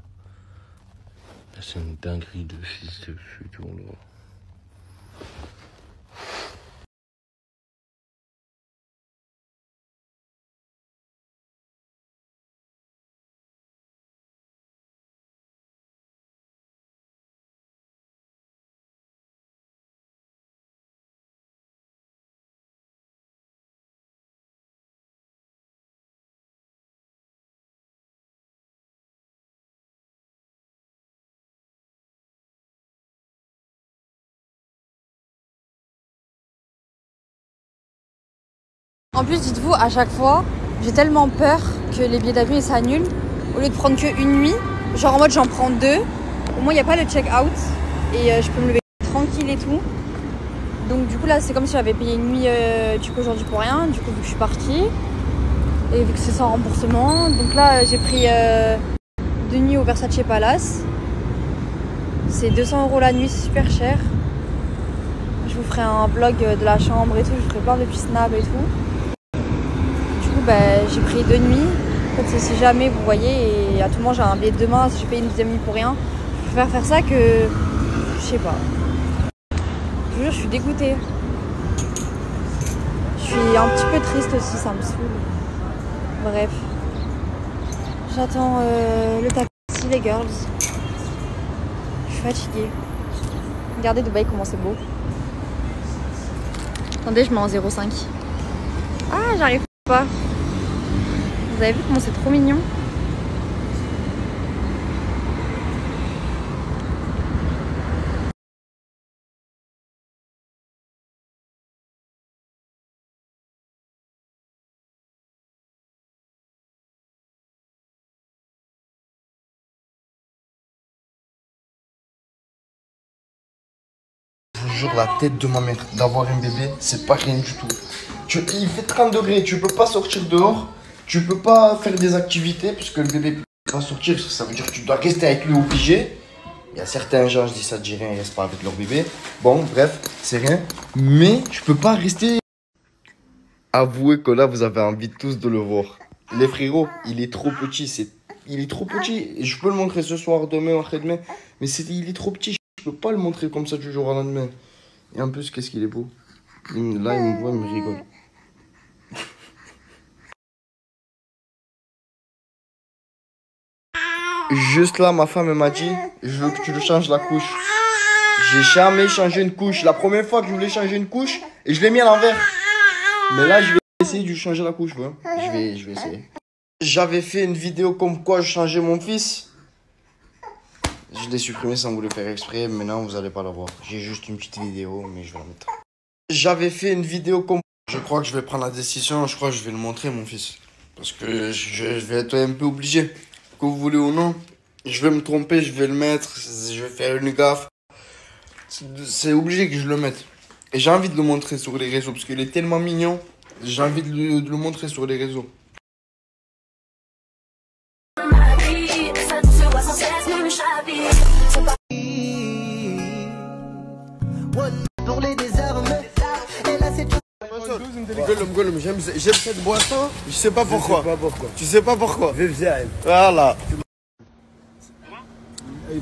C'est une dinguerie de fils de pute, là. En plus, dites-vous, à chaque fois, j'ai tellement peur que les billets d'avion s'annulent. Au lieu de prendre qu'une nuit, genre en mode j'en prends 2. Au moins, il n'y a pas le check-out et je peux me lever tranquille et tout. Donc du coup, là, c'est comme si j'avais payé une nuit du coup aujourd'hui pour rien. Du coup, vu que je suis partie et vu que c'est sans remboursement. Donc là, j'ai pris 2 nuits au Versace Palace. C'est 200 € la nuit, c'est super cher. Je vous ferai un vlog de la chambre et tout, je vous ferai plein de petits snaps et tout. Du coup, j'ai pris 2 nuits. En fait, si jamais vous voyez, et à tout moment j'ai un billet de demain, si j'ai payé une deuxième nuit pour rien, je préfère faire ça que. Je sais pas. Je vous jure, je suis dégoûtée. Je suis un petit peu triste aussi, ça me saoule. Bref. J'attends le taxi, les girls. Je suis fatiguée. Regardez Dubaï comment c'est beau. Attendez, je mets en 0,5. Ah, j'arrive pas. Vous avez vu comment c'est trop mignon? Je vous jure, la tête de ma mère, d'avoir un bébé, c'est pas rien du tout. Il fait 30 degrés, tu peux pas sortir dehors, tu peux pas faire des activités, puisque le bébé va sortir, ça veut dire que tu dois rester avec lui obligé. Il y a certains gens, je dis ça, je dis rien, ils restent pas avec leur bébé. Bon, bref, c'est rien. Mais je peux pas rester. Avouez que là, vous avez envie tous de le voir. Les frérots, il est trop petit, il est trop petit. Je peux le montrer ce soir, demain, après-demain, mais il est trop petit. Je peux pas le montrer comme ça du jour au lendemain. Et en plus, qu'est-ce qu'il est beau. Là, il me voit, il me rigole. Juste là, ma femme m'a dit, je veux que tu lui changes la couche. J'ai jamais changé une couche. La première fois que je voulais changer une couche, et je l'ai mis à l'envers. Mais là, je vais essayer de lui changer la couche. Ouais. Je vais essayer. J'avais fait une vidéo comme quoi je changeais mon fils. Je l'ai supprimé sans vous le faire exprès. Maintenant, vous allez pas la voir. J'ai juste une petite vidéo, mais je vais la mettre. J'avais fait une vidéo comme... Je crois que je vais prendre la décision. Je crois que je vais le montrer, mon fils. Parce que je vais être un peu obligé. Que vous voulez ou non, je vais me tromper, je vais le mettre. Je vais faire une gaffe. C'est obligé que je le mette. Et j'ai envie de le montrer sur les réseaux. Parce qu'il est tellement mignon. J'ai envie de le montrer sur les réseaux. Gollum, j'aime cette boisson, je sais pas pourquoi. Tu sais pas pourquoi. Voilà.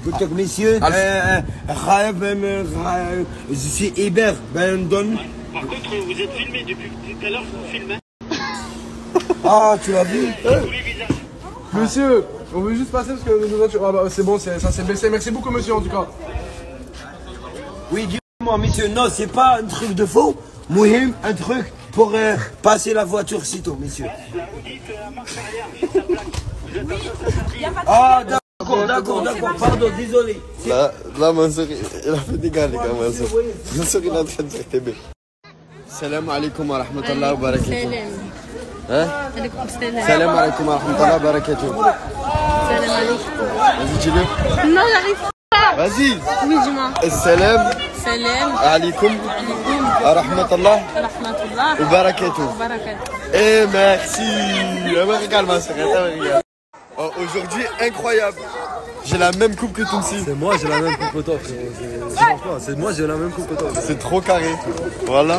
قلت لك ميسيو خايف je suis Hébert ben donne. Par contre vous êtes filmé depuis tout à l'heure, vous filmez. Ah tu l'as vu? Monsieur, on veut juste passer parce que nous voitures. Ah bah c'est bon, ça s'est baissé. Merci beaucoup monsieur en tout cas. Oui dis-moi monsieur, non c'est pas un truc de faux. Mouhim, un truc pour passer la voiture sitôt monsieur. Ah d'accord, pardon, désolé. Là, mon soeur, il a fait des gars, les gars, mon soeur. Mon soeur, il est en train de faire TB. Salam alaikum wa rahmatullahi wa barakatuh. Hein? Salam alaikum wa rahmatullahi wa barakatuh. Salam alaikum. Vas-y, dis-le. Non, j'arrive pas. Vas-y. Oui, dis-moi. Salam. Salam alaikum wa rahmatullahi wa barakatuh. Et merci. Regarde, ma soeur, regarde. Oh, aujourd'hui, incroyable. J'ai la même coupe que Tounsi. C'est moi, j'ai la même coupe que toi, frérot. C'est moi, j'ai la même coupe que toi. C'est trop carré. Voilà.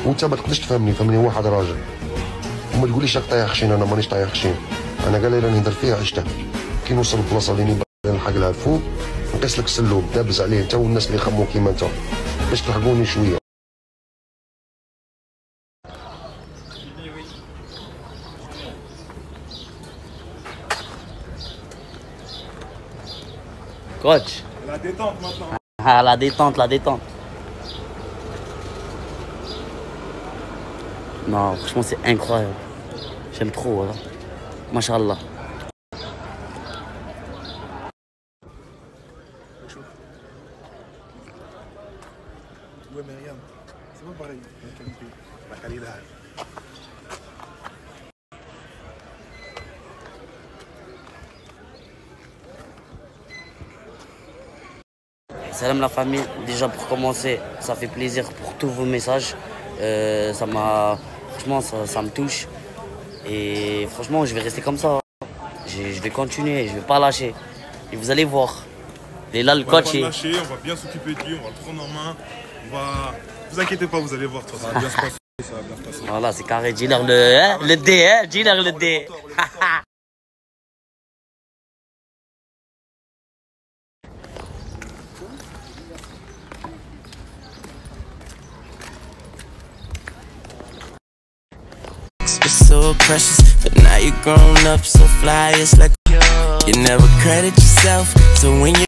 وانت ما تقدرش تفهمني واحد راجل وما تقوليش راك طايح خشين. انا مانيش طايح خشين. انا قال لي راني نهضر فيها عشتها. كي نوصل للبلاصه اللي نلحق لها الفوق نقيس لك السلوم دابز عليه انت والناس اللي يخمموا كيما انت باش تلحقوني شويه. Coach. La détente maintenant. Ah, la détente. Non, franchement, c'est incroyable. J'aime trop, voilà. Masha'Allah. Ouais, Myriam, c'est pas pareil. La qualité, la qualité. Salam la famille, déjà pour commencer, ça fait plaisir pour tous vos messages. Franchement, ça me touche. Et franchement, je vais rester comme ça. Je vais continuer, je vais pas lâcher. Et vous allez voir. Il est là le coach. On va pas le lâcher, on va bien s'occuper de lui, on va le prendre en main. On va... Vous inquiétez pas, vous allez voir, ça va bien se passer. Ça va bien se passer. Voilà, c'est carré. Dis-leur le D, hein. Dis-leur le D. So precious, but now you're grown up, so fly, it's like you never credit yourself, so when you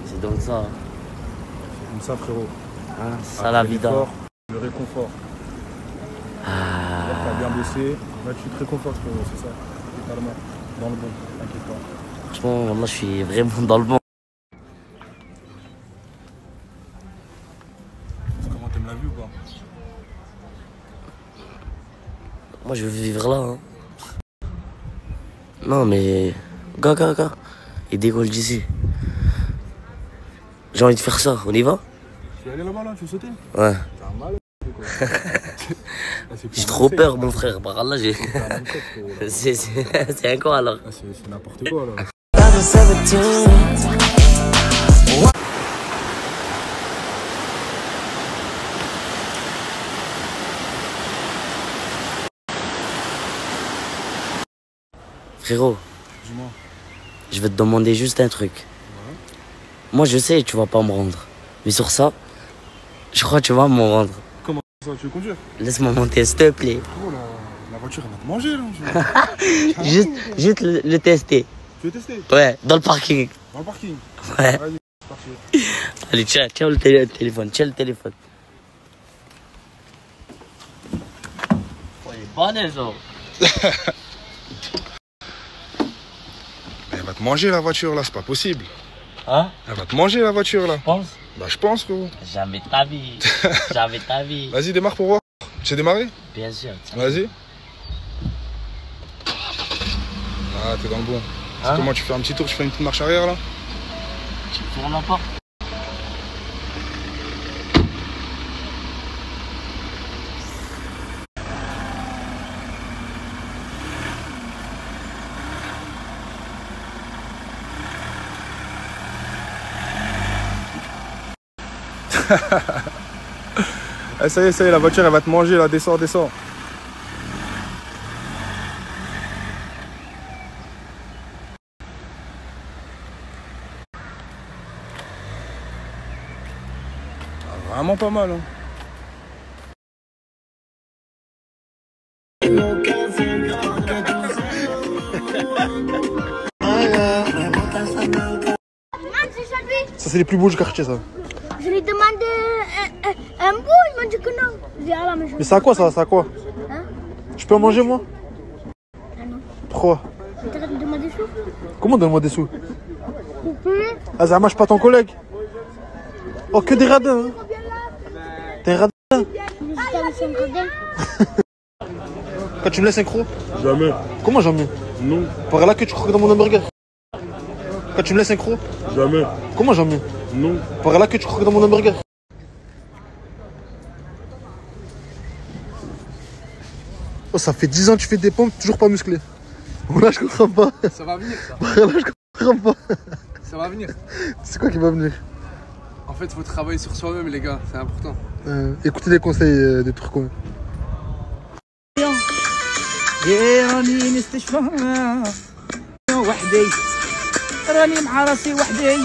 c'est donc ça. C'est comme ça, frérot. Hein, ça la vida. Le réconfort. Ah. T'as bien bossé. Là, tu te réconfortes, frérot, c'est ça. Totalement. Dans le bon, t'inquiète pas. Franchement, là, je suis vraiment dans le bon. Comment t'aimes la vie ou pas? Moi, je veux vivre là. Hein. Non, mais... Gars. Il décolle d'ici. J'ai envie de faire ça. On y va? Tu veux aller là-bas, là? Tu veux sauter? Ouais. T'as un mal, quoi. J'ai trop peur, mon frère. Par là, j'ai... C'est un quoi, alors? C'est n'importe quoi, là. Frérot, dis-moi. Je vais te demander juste un truc. Ouais. Moi, je sais que tu vas pas me rendre. Mais sur ça, je crois que tu vas me rendre. Comment ça? Tu veux conduire? Laisse-moi monter, s'il te plaît. Oh, la voiture, elle va te manger, là. juste le tester. Tu veux tester? Ouais, dans le parking. Dans le parking? Ouais. Vas-y, c'est parti. Allez, tiens le téléphone, tiens le téléphone. Oh, il est bon, les gens. Elle va te manger la voiture là, c'est pas possible. Hein? Elle va te manger la voiture là. Tu penses? Bah je pense frérot. Jamais ta vie. Jamais ta vie. Vas-y démarre pour voir. Tu sais démarrer? Bien sûr. Vas-y. Ah t'es dans le bon. Hein? Comment tu fais un petit tour, tu fais une petite marche arrière là? Tu tournes la porte. Eh, ça y est, la voiture elle va te manger là, descends. Ah, vraiment pas mal hein. Ça c'est les plus beaux du quartier ça. Je lui ai demandé un bout, il m'a dit que non. Je dis, ah là, Mais c'est à quoi ça? C'est à quoi? Hein? Je peux en manger moi? Ah non. Pourquoi? T'arrêtes de demander des sous? Comment donne-moi des sous? Pour payer? Ah Zama, je suis pas ton collègue. Oh que des radins hein. T'es un radin? Je t'avais laissé un radin. Quand tu me laisses un croc? Jamais. Comment jamais? Non. Par là que tu croques dans mon hamburger. Quand tu me laisses un croc? Jamais. Comment jamais? Non. Par là que tu croques dans mon hamburger. Oh, ça fait 10 ans que tu fais des pompes, toujours pas musclé. Bon là je comprends pas. Ça va venir ça. Là je comprends pas. Ça va venir. C'est quoi qui va venir? En fait, faut travailler sur soi-même les gars, c'est important. Écoutez les conseils des trucs. راني نستشفى وحدي راني مع راسي وحدي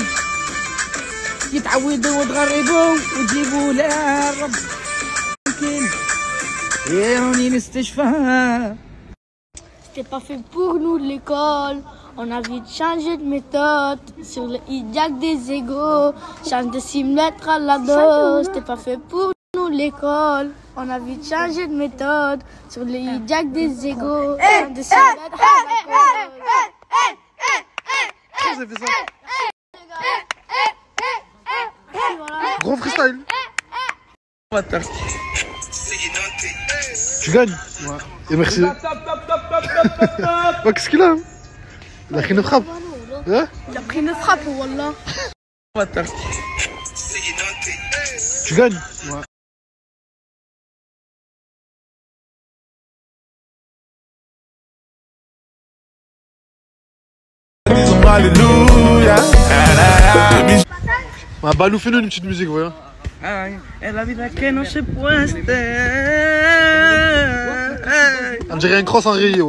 يتعودوا وتغربوا وتجيبوا للرب يمكن راني نستشفى. C'était pas fait pour nous l'école. On a envie de changer de méthode. Sur le hijack des égos. Change de 6 mètres à la dose. C'était pas fait pour nous l'école. On a envie de changer de méthode. Sur le hijack des égos. Change de 6 mètres à la dose. Gros freestyle. Tu gagnes? Ouais. Et merci. Oh, qu'est-ce qu'il a? Il a pris une frappe. Hein? Il a pris une frappe, wallah. Tu gagnes? Ouais. Bah nous fais-nous une petite musique, voyons. En la vida que no se puede. On dirait un cross enrayé.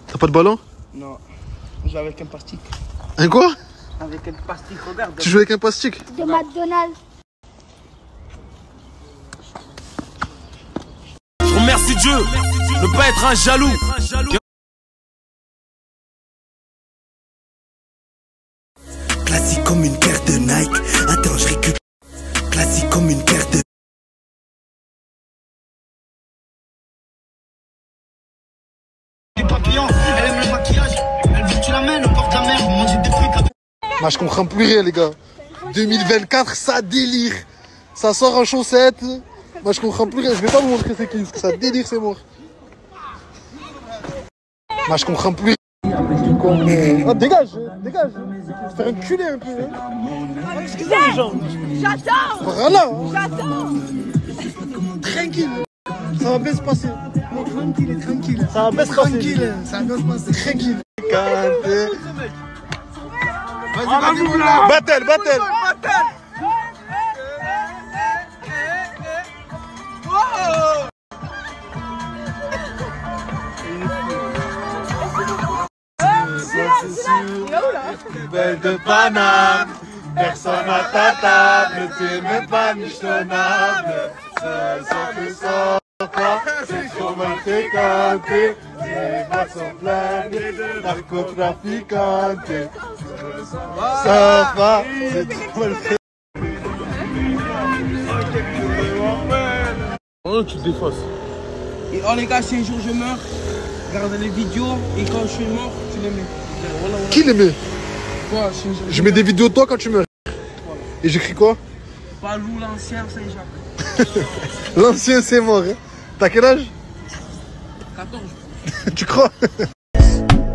T'as pas de ballon? Non, je joue avec un plastique. Un quoi? Avec un plastique, regarde. Tu joues avec un plastique? De McDonald's. Je remercie Dieu, ne pas être un jaloux. Classique comme une paire de Nike. Attends, je récupère. Classique comme une paire de. Les papillons, elle aime le maquillage. Elle veut que tu l'amènes au bord de la mer. Manger des fruits. Bah je comprends plus rien les gars. 2024 ça délire. Ça sort en chaussettes. Moi je comprends plus rien. Je vais pas vous montrer c'est qui. Ça délire c'est mort. Moi je comprends plus rien. Oh, dégage, dégage. Je vais faire enculer un peu. Hein. Excusez, j'attends. Voilà. J'attends. Tranquille. Ça va bien se passer. Tranquille, tranquille. Ça va bien se passer. Tranquille, ça va bien se passer. Tranquille. Vas-y, Battle, battle. Belle de Paname, personne à ta table, t'es même pas michetonnable. Ce soir pas, c'est trop mal fréquenté, les bras sont pleins de narcotrafiquantes. Ça va, c'est trop mal fréquenté. Oh, tu te défausses. Et oh les gars, si un jour je meurs, regardez les vidéos et quand je suis mort, tu les mets. Qui les met? Quoi, Je mets des vidéos de toi quand tu meurs. Et j'écris quoi? Palou, l'ancien, Saint-Jacques. L'ancien c'est mort. Hein. T'as quel âge? 14. Tu crois?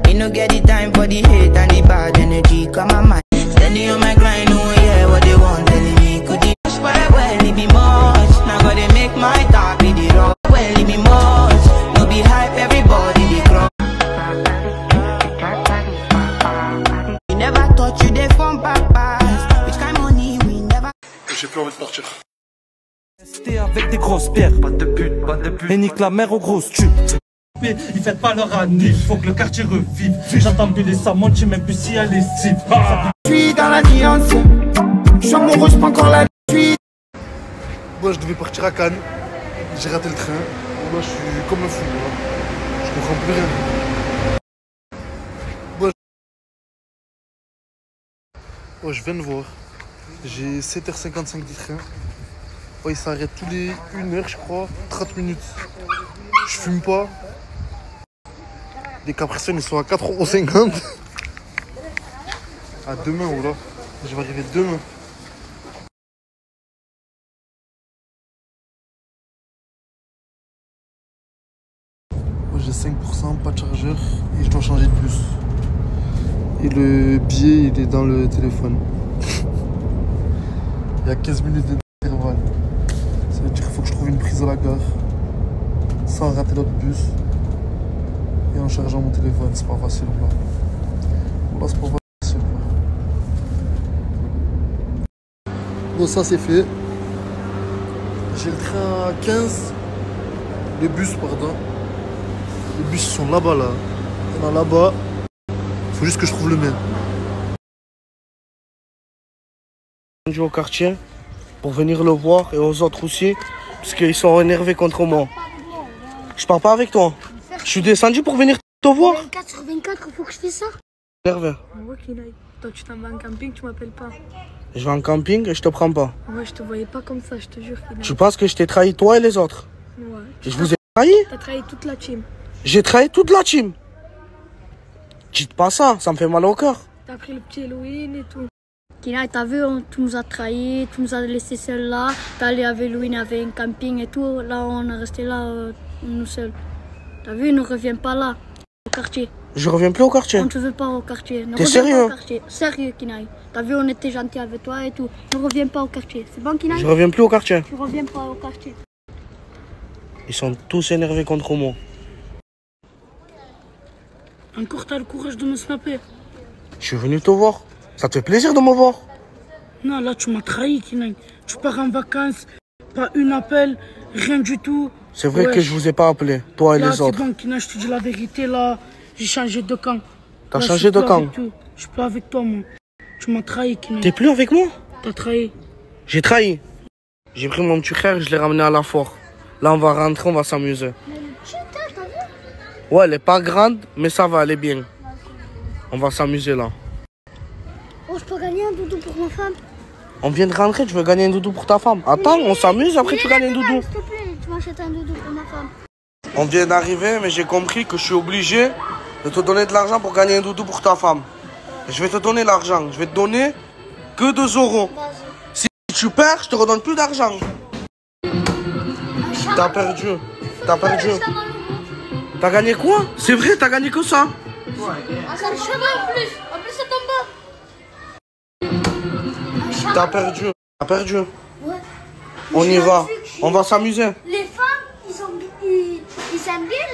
You no get the time for the hate and the bad energy. Come on, man. Steady on my grind, oh yeah, what they want telling me. Could you push well, it be much. Now gotta make my talk be the rock. Well, it be much. No be hype, everybody they crawl. We never thought you they from papas. Which kind of money we never. J'ai plus envie de partir. Rester avec des grosses pierres, pas de pute, pas de pute. Et nique la mère aux grosses tubes. Ils fêtent pas leur année, faut que le quartier revive. J'entends plus les samons, je sais même plus si elle est cible. Je suis dans la nuance, je suis amoureux, je pas encore la nuit. Moi je devais partir à Cannes, j'ai raté le train. Moi je suis comme un fou, je comprends plus rien. Moi je viens de voir, j'ai 7h55 du train. Oh, il s'arrête tous les 1 heure je crois, 30 minutes. Je fume pas. Les capriciones ils sont à 4,50 €. À demain, oh là. Je vais arriver demain. Moi j'ai 5%, pas de chargeur et je dois changer de bus. Et le billet il est dans le téléphone. Il y a 15 minutes d'intervalle. Ça veut dire qu'il faut que je trouve une prise à la gare sans rater l'autre bus et en chargeant mon téléphone. C'est pas facile là. Là c'est pas facile là. Bon ça c'est fait. J'ai le train à 15. Les bus pardon. Les bus sont là-bas là. Il y en a là-bas. Il faut juste que je trouve le mien. Au quartier pour venir le voir et aux autres aussi parce qu'ils sont énervés contre moi. Je pars pas avec toi. Je suis descendu pour venir te voir. 24 sur 24, il faut que je fasse ça. Énervé. Ouais, toi tu t'en vas en camping, tu m'appelles pas. Je vais en camping et je te prends pas. Ouais, je te voyais pas comme ça, je te jure. Tu penses que je t'ai trahi toi et les autres? Ouais. Et je vous ai trahi? T'as trahi toute la team. J'ai trahi toute la team. Dites pas ça, ça me fait mal au cœur. T'as pris le petit Halloween et tout. Kina, t'as vu, tu nous as trahis, tu nous as laissé seuls là. T'es allé avec Louis, il y avait un camping et tout. Là, on est resté là, nous seuls. T'as vu, ne reviens pas là, au quartier. Je reviens plus au quartier. On ne te veut pas au quartier. Ne T'es reviens sérieux? pas au quartier. Sérieux, Kinaï. T'as vu, on était gentils avec toi et tout. Ne reviens pas au quartier. C'est bon, Kinaï? Je reviens plus au quartier. Tu reviens pas au quartier. Ils sont tous énervés contre moi. Encore t'as le courage de me snapper. Je suis venu te voir. Ça te fait plaisir de me voir? Non, là tu m'as trahi, Kinaï. Tu pars en vacances, pas une appel, rien du tout. C'est vrai que je vous ai pas appelé, toi et là, les autres. C'est bon, Kinaï, je te dis la vérité, là, j'ai changé de camp. T'as Là, changé de camp? Je suis pas avec toi, moi. Tu m'as trahi, Kinaï. T'es plus avec moi? T'as trahi. J'ai trahi. J'ai pris mon petit frère et je l'ai ramené à la foire. Là, on va rentrer, on va s'amuser. Ouais, elle est pas grande, mais ça va, elle est bien. On va s'amuser là. Oh, je peux gagner un doudou pour ma femme? On vient de rentrer, tu veux gagner un doudou pour ta femme? Attends, on s'amuse, après tu gagnes un doudou. S'il te plaît, tu m'achètes un doudou pour ma femme. On vient d'arriver, mais j'ai compris que je suis obligé de te donner de l'argent pour gagner un doudou pour ta femme. Je vais te donner l'argent. Je vais te donner que 2 euros. Si tu perds, je te redonne plus d'argent. T'as perdu. T'as perdu. T'as gagné quoi? C'est vrai, t'as gagné que ça? C'est un chemin en plus. En plus, ça tombe. T'as perdu. T'as perdu. Ouais. On y va. On va s'amuser. Les femmes, ils aiment bien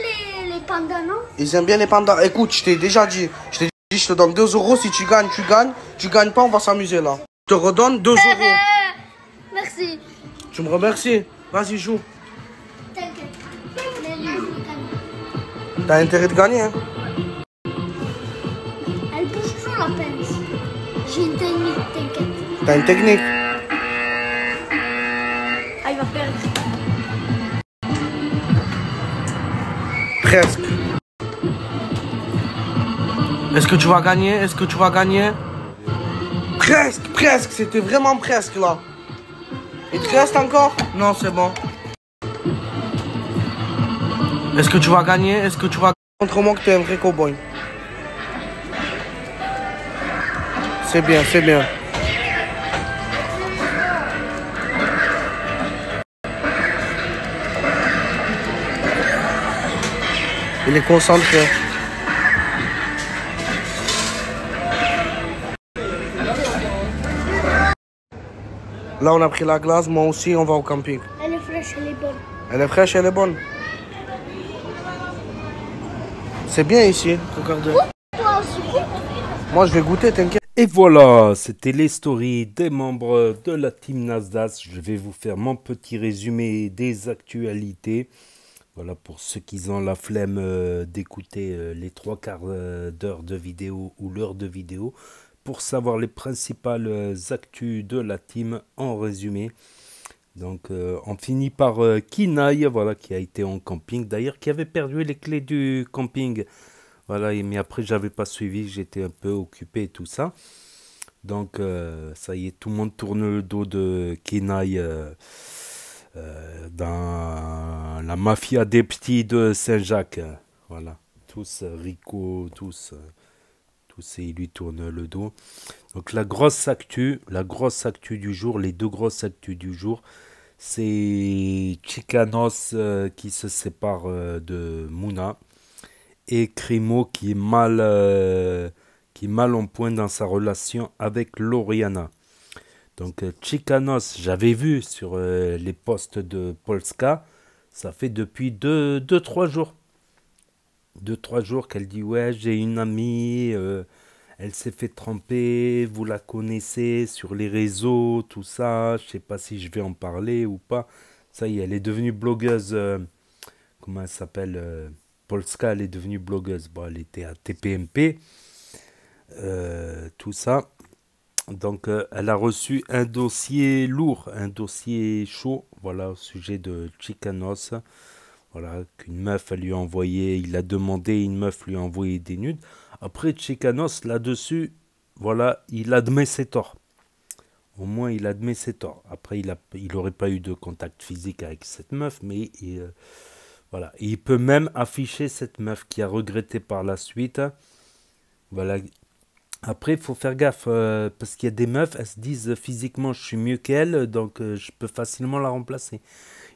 les pandas, non? Ils aiment bien les pandas. Écoute, je t'ai déjà dit. Je t'ai dit, je te donne 2 euros. Si tu gagnes, tu gagnes. Tu gagnes pas, on va s'amuser là. Je te redonne 2 euros. Merci. Tu me remercies. Vas-y, joue. T'inquiète. T'as intérêt de gagner, hein? Elle bouge toujours la pince. J'ai une technique, t'inquiète. T'as une technique? Ah, il va perdre. Presque. Est-ce que tu vas gagner? Est-ce que tu vas gagner? Presque, presque. C'était vraiment presque là. Il te reste encore? Non, c'est bon. Est-ce que tu vas gagner? Est-ce que tu vas contre moi que tu es un vrai cowboy? C'est bien, c'est bien. Il est concentré. Là, on a pris la glace, moi aussi, on va au camping. Elle est fraîche, elle est bonne. Elle est fraîche, elle est bonne. C'est bien ici, regardez. Moi, je vais goûter, t'inquiète. Et voilà, c'était les stories des membres de la team Nasdaq. Je vais vous faire mon petit résumé des actualités. Voilà, pour ceux qui ont la flemme d'écouter les 3/4 d'heure de vidéo ou l'heure de vidéo, pour savoir les principales actus de la team en résumé. Donc, on finit par Kinaï, voilà, qui a été en camping. D'ailleurs, qui avait perdu les clés du camping. Voilà, mais après, j'avais pas suivi, j'étais un peu occupé et tout ça. Donc, ça y est, tout le monde tourne le dos de Kinaï dans la mafia des petits de Saint-Jacques. Voilà, tous Rico, tous, ils lui tournent le dos. Donc, la grosse actu du jour, les 2 grosses actus du jour, c'est Chicanos qui se sépare de Mouna et Crimo qui est mal en point dans sa relation avec Loriana. Donc Chicanos, j'avais vu sur les posts de Polska, ça fait depuis 2-3 jours. 2-3 jours qu'elle dit ouais, j'ai une amie, elle s'est fait tromper, vous la connaissez sur les réseaux, tout ça, je sais pas si je vais en parler ou pas. Ça y est, elle est devenue blogueuse, comment elle s'appelle, Polska, elle est devenue blogueuse. Bon, elle était à TPMP, tout ça. Donc, elle a reçu un dossier lourd, un dossier chaud, voilà, au sujet de Chicanos. Voilà, qu'une meuf lui a envoyé, il a demandé, une meuf lui a envoyé des nudes. Après, Chicanos, là-dessus, voilà, il admet ses torts. Au moins, il admet ses torts. Après, il n'aurait pas eu de contact physique avec cette meuf, mais voilà. Et il peut même afficher cette meuf qui a regretté par la suite. Voilà, Après, il faut faire gaffe, parce qu'il y a des meufs, elles se disent physiquement je suis mieux qu'elle, donc je peux facilement la remplacer.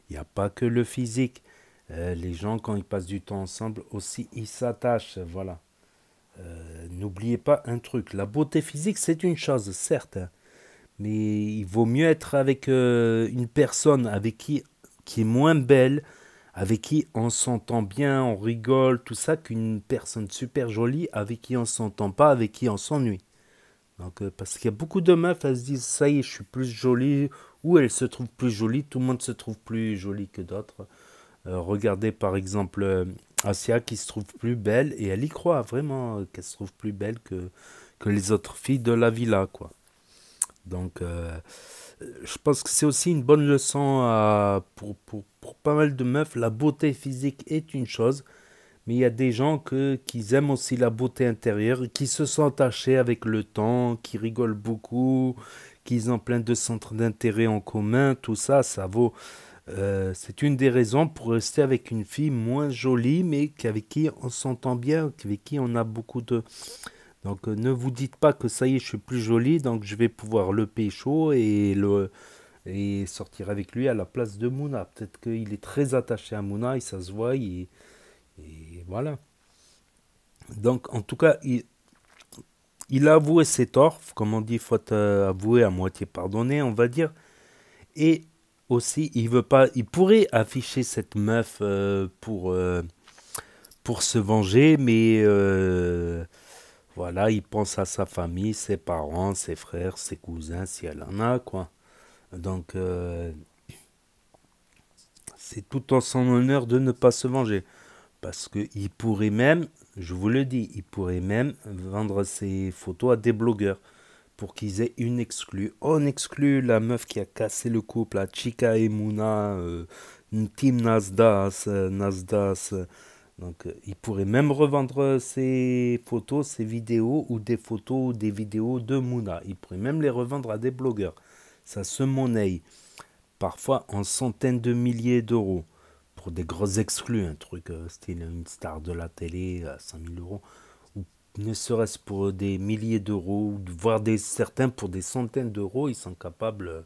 Il n'y a pas que le physique. Les gens, quand ils passent du temps ensemble, aussi, ils s'attachent, voilà. N'oubliez pas un truc, la beauté physique, c'est une chose, certes, hein, mais il vaut mieux être avec une personne avec qui est moins belle, avec qui on s'entend bien, on rigole, tout ça, qu'une personne super jolie avec qui on s'entend pas, avec qui on s'ennuie. Donc, parce qu'il y a beaucoup de meufs, elles se disent ça y est, je suis plus jolie, ou elles se trouvent plus jolies, tout le monde se trouve plus jolie que d'autres. Regardez par exemple Asia qui se trouve plus belle, et elle y croit vraiment qu'elle se trouve plus belle que les autres filles de la villa, quoi. Donc, je pense que c'est aussi une bonne leçon pour pas mal de meufs. La beauté physique est une chose, mais il y a des gens qui aiment aussi la beauté intérieure, qui se sont attachés avec le temps, qui rigolent beaucoup, qui ont plein de centres d'intérêt en commun. Tout ça, ça vaut... c'est une des raisons pour rester avec une fille moins jolie, mais avec qui on s'entend bien, avec qui on a beaucoup de... Donc ne vous dites pas que ça y est, je suis plus jolie, donc je vais pouvoir le pécho et sortir avec lui à la place de Mouna. Peut-être qu'il est très attaché à Mouna et ça se voit, et voilà. Donc en tout cas, il a avoué ses torts, comme on dit, faute avouée à moitié pardonnée, on va dire. Et aussi, il pourrait afficher cette meuf pour se venger, mais voilà, il pense à sa famille, ses parents, ses frères, ses cousins, si elle en a, quoi. Donc, c'est tout en son honneur de ne pas se venger. Parce qu'il pourrait même, je vous le dis, il pourrait même vendre ses photos à des blogueurs pour qu'ils aient une exclue. On exclut la meuf qui a cassé le couple, la Chika et Mouna, Team Nasdas. Donc, il pourrait même revendre ses photos, ses vidéos, ou des photos ou des vidéos de Mouna. Il pourrait même les revendre à des blogueurs. Ça se monnaie parfois en centaines de milliers d'euros pour des grosses exclus, un truc style une star de la télé à 100 000 euros, ou ne serait-ce pour des milliers d'euros, voire certains pour des centaines d'euros, ils sont capables.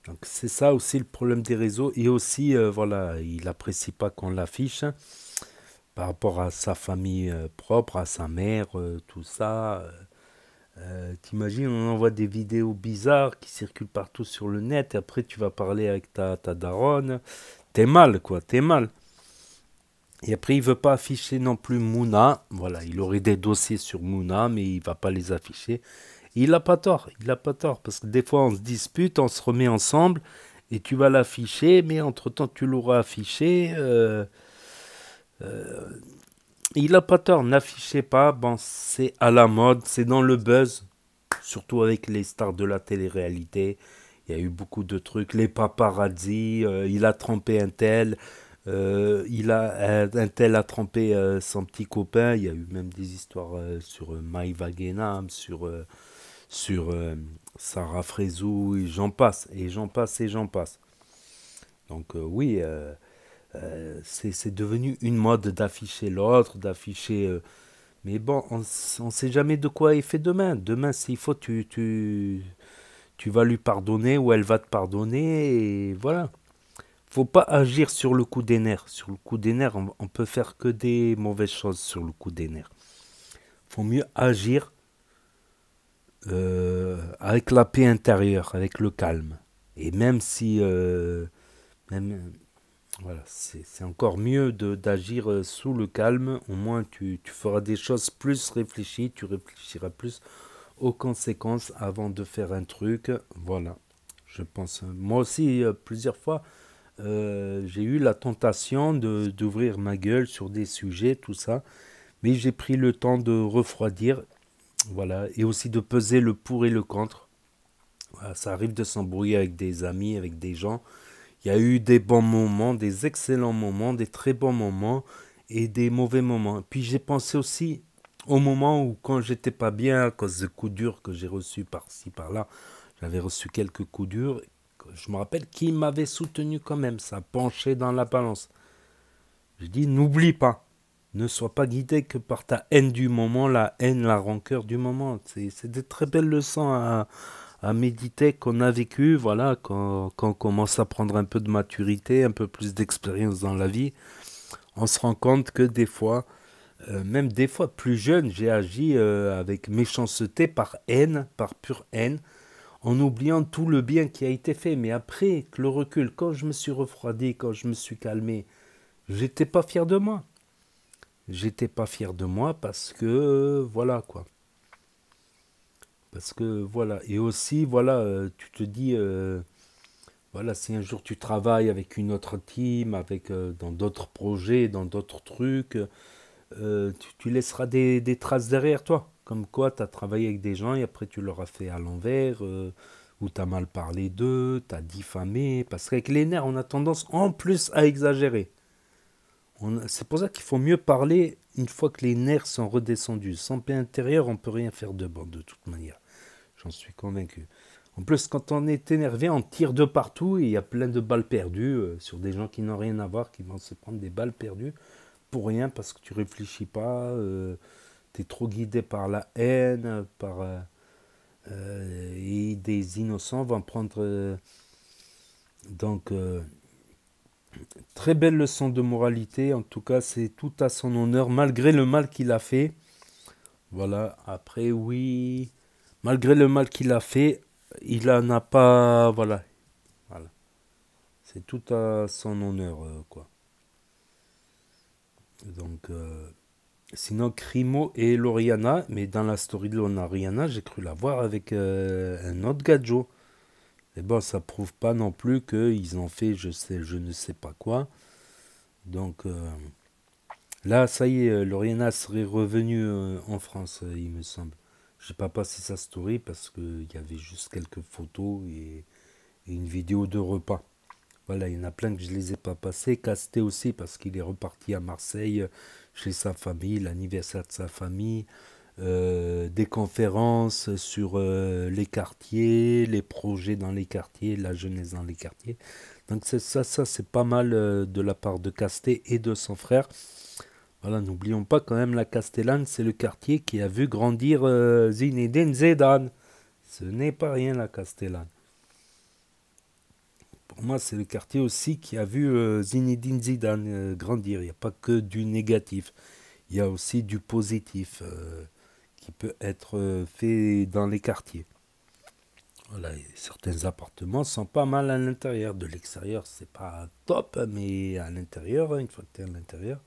Donc c'est ça aussi le problème des réseaux. Et aussi, voilà, il n'apprécie pas qu'on l'affiche par rapport à sa famille propre, à sa mère, tout ça. T'imagines, on envoie des vidéos bizarres qui circulent partout sur le net, et après tu vas parler avec ta daronne. T'es mal, quoi, t'es mal. Et après, il veut pas afficher non plus Mouna. Voilà, il aurait des dossiers sur Mouna, mais il va pas les afficher. Et il a pas tort, parce que des fois on se dispute, on se remet ensemble, et tu vas l'afficher, mais entre-temps tu l'auras affiché. Il a pas tort, n'affichez pas, bon, c'est à la mode, c'est dans le buzz, surtout avec les stars de la télé-réalité. Il y a eu beaucoup de trucs, les paparazzi, il a trompé un tel, un tel a trompé son petit copain. Il y a eu même des histoires sur Maïva Guénam, sur Sarah Frézou, et j'en passe, et j'en passe, et j'en passe. Donc oui, c'est devenu une mode d'afficher l'autre, d'afficher... mais bon, on ne sait jamais de quoi il fait demain. Demain, s'il faut, tu vas lui pardonner, ou elle va te pardonner, et voilà. Faut pas agir sur le coup des nerfs. Sur le coup des nerfs, on peut faire que des mauvaises choses sur le coup des nerfs. Faut mieux agir avec la paix intérieure, avec le calme. Et même si... voilà, c'est encore mieux d'agir sous le calme. Au moins, tu feras des choses plus réfléchies, tu réfléchiras plus aux conséquences avant de faire un truc. Voilà, je pense. Moi aussi, plusieurs fois, j'ai eu la tentation d'ouvrir ma gueule sur des sujets, tout ça. Mais j'ai pris le temps de refroidir, voilà, et aussi de peser le pour et le contre. Voilà, ça arrive de s'embrouiller avec des amis, avec des gens. Il y a eu des bons moments, des excellents moments, des très bons moments et des mauvais moments. Puis j'ai pensé aussi au moment où, quand j'étais pas bien à cause de coups durs que j'ai reçus par-ci, par-là, j'avais reçu quelques coups durs. Je me rappelle qui m'avait soutenu quand même, ça penchait dans la balance. Je dis, n'oublie pas Ne sois pas guidé que par ta haine du moment, la haine, la rancœur du moment. C'est des très belles leçons à méditer qu'on a vécues, voilà, quand on commence à prendre un peu de maturité, un peu plus d'expérience dans la vie, on se rend compte que des fois, même des fois plus jeune, j'ai agi avec méchanceté, par haine, par pure haine, en oubliant tout le bien qui a été fait. Mais après, que le recul, quand je me suis refroidi, quand je me suis calmé, j'étais pas fier de moi. J'étais pas fier de moi parce que, voilà quoi. Parce que, voilà. Et aussi, voilà, tu te dis, voilà, si un jour tu travailles avec une autre team, avec, dans d'autres projets, dans d'autres trucs, tu laisseras des traces derrière toi. Comme quoi, tu as travaillé avec des gens et après tu leur as fait à l'envers, ou tu as mal parlé d'eux, tu as diffamé. Parce qu'avec les nerfs, on a tendance en plus à exagérer. C'est pour ça qu'il faut mieux parler une fois que les nerfs sont redescendus. Sans paix intérieure, on ne peut rien faire de bon, de toute manière. J'en suis convaincu. En plus, quand on est énervé, on tire de partout et il y a plein de balles perdues sur des gens qui n'ont rien à voir, qui vont se prendre des balles perdues pour rien parce que tu réfléchis pas, tu es trop guidé par la haine, et des innocents vont prendre... très belle leçon de moralité, en tout cas c'est tout à son honneur, malgré le mal qu'il a fait. Voilà, après oui, malgré le mal qu'il a fait, il en a pas, voilà. C'est tout à son honneur, quoi. Donc, sinon Crimo et Loriana, mais dans la story de Loriana, j'ai cru la voir avec un autre gadjo. Et bon, ça prouve pas non plus qu'ils ont fait je ne sais pas quoi. Donc là, ça y est, Loriana serait revenue en France, il me semble. J'ai pas passé sa story parce qu'il y avait juste quelques photos et une vidéo de repas. Voilà, il y en a plein que je les ai pas passés. Casté aussi parce qu'il est reparti à Marseille chez sa famille, l'anniversaire de sa famille. Des conférences sur les quartiers, les projets dans les quartiers, la jeunesse dans les quartiers. Donc ça c'est pas mal de la part de Casté et de son frère. Voilà, n'oublions pas quand même la Castellane, c'est le quartier qui a vu grandir Zinedine Zidane. Ce n'est pas rien la Castellane. Pour moi, c'est le quartier aussi qui a vu Zinedine Zidane grandir. Il n'y a pas que du négatif, il y a aussi du positif qui peut être fait dans les quartiers. Voilà, certains appartements sont pas mal à l'intérieur. De l'extérieur, c'est pas top, mais à l'intérieur, une fois que tu es à l'intérieur,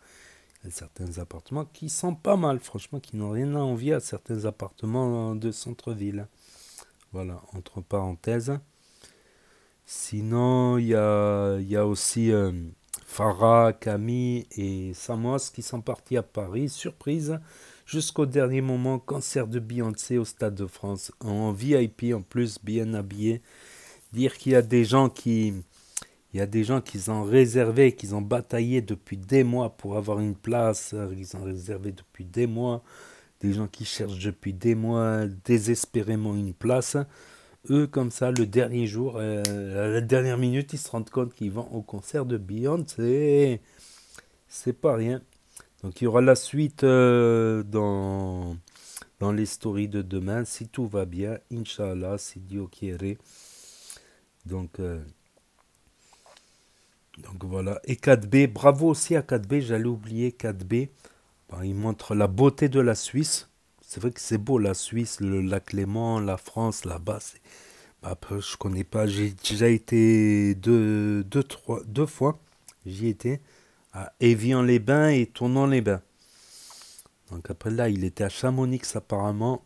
il y a certains appartements qui sont pas mal, franchement, qui n'ont rien à envier à certains appartements de centre-ville. Voilà, entre parenthèses. Sinon, il y a aussi Farah, Camille et Samos qui sont partis à Paris, surprise, jusqu'au dernier moment, concert de Beyoncé au Stade de France, en VIP en plus, bien habillé. Dire qu'il y a des gens qui ont réservé, qui ont bataillé depuis des mois pour avoir une place, ils ont réservé depuis des mois, des gens qui cherchent depuis des mois désespérément une place. Eux, comme ça, le dernier jour, à la dernière minute, ils se rendent compte qu'ils vont au concert de Beyoncé. C'est pas rien. Donc, il y aura la suite dans les stories de demain, si tout va bien, Inch'Allah, si Dieu quiere. Donc voilà. Et 4B, bravo aussi à 4B, j'allais oublier 4B. Ben, il montre la beauté de la Suisse. C'est vrai que c'est beau la Suisse, le lac Léman, la France, là-bas. Après, je connais pas, j'ai déjà été deux fois. J'y étais à Évian-les-Bains et Tournon-les-Bains. Donc après là, il était à Chamonix apparemment.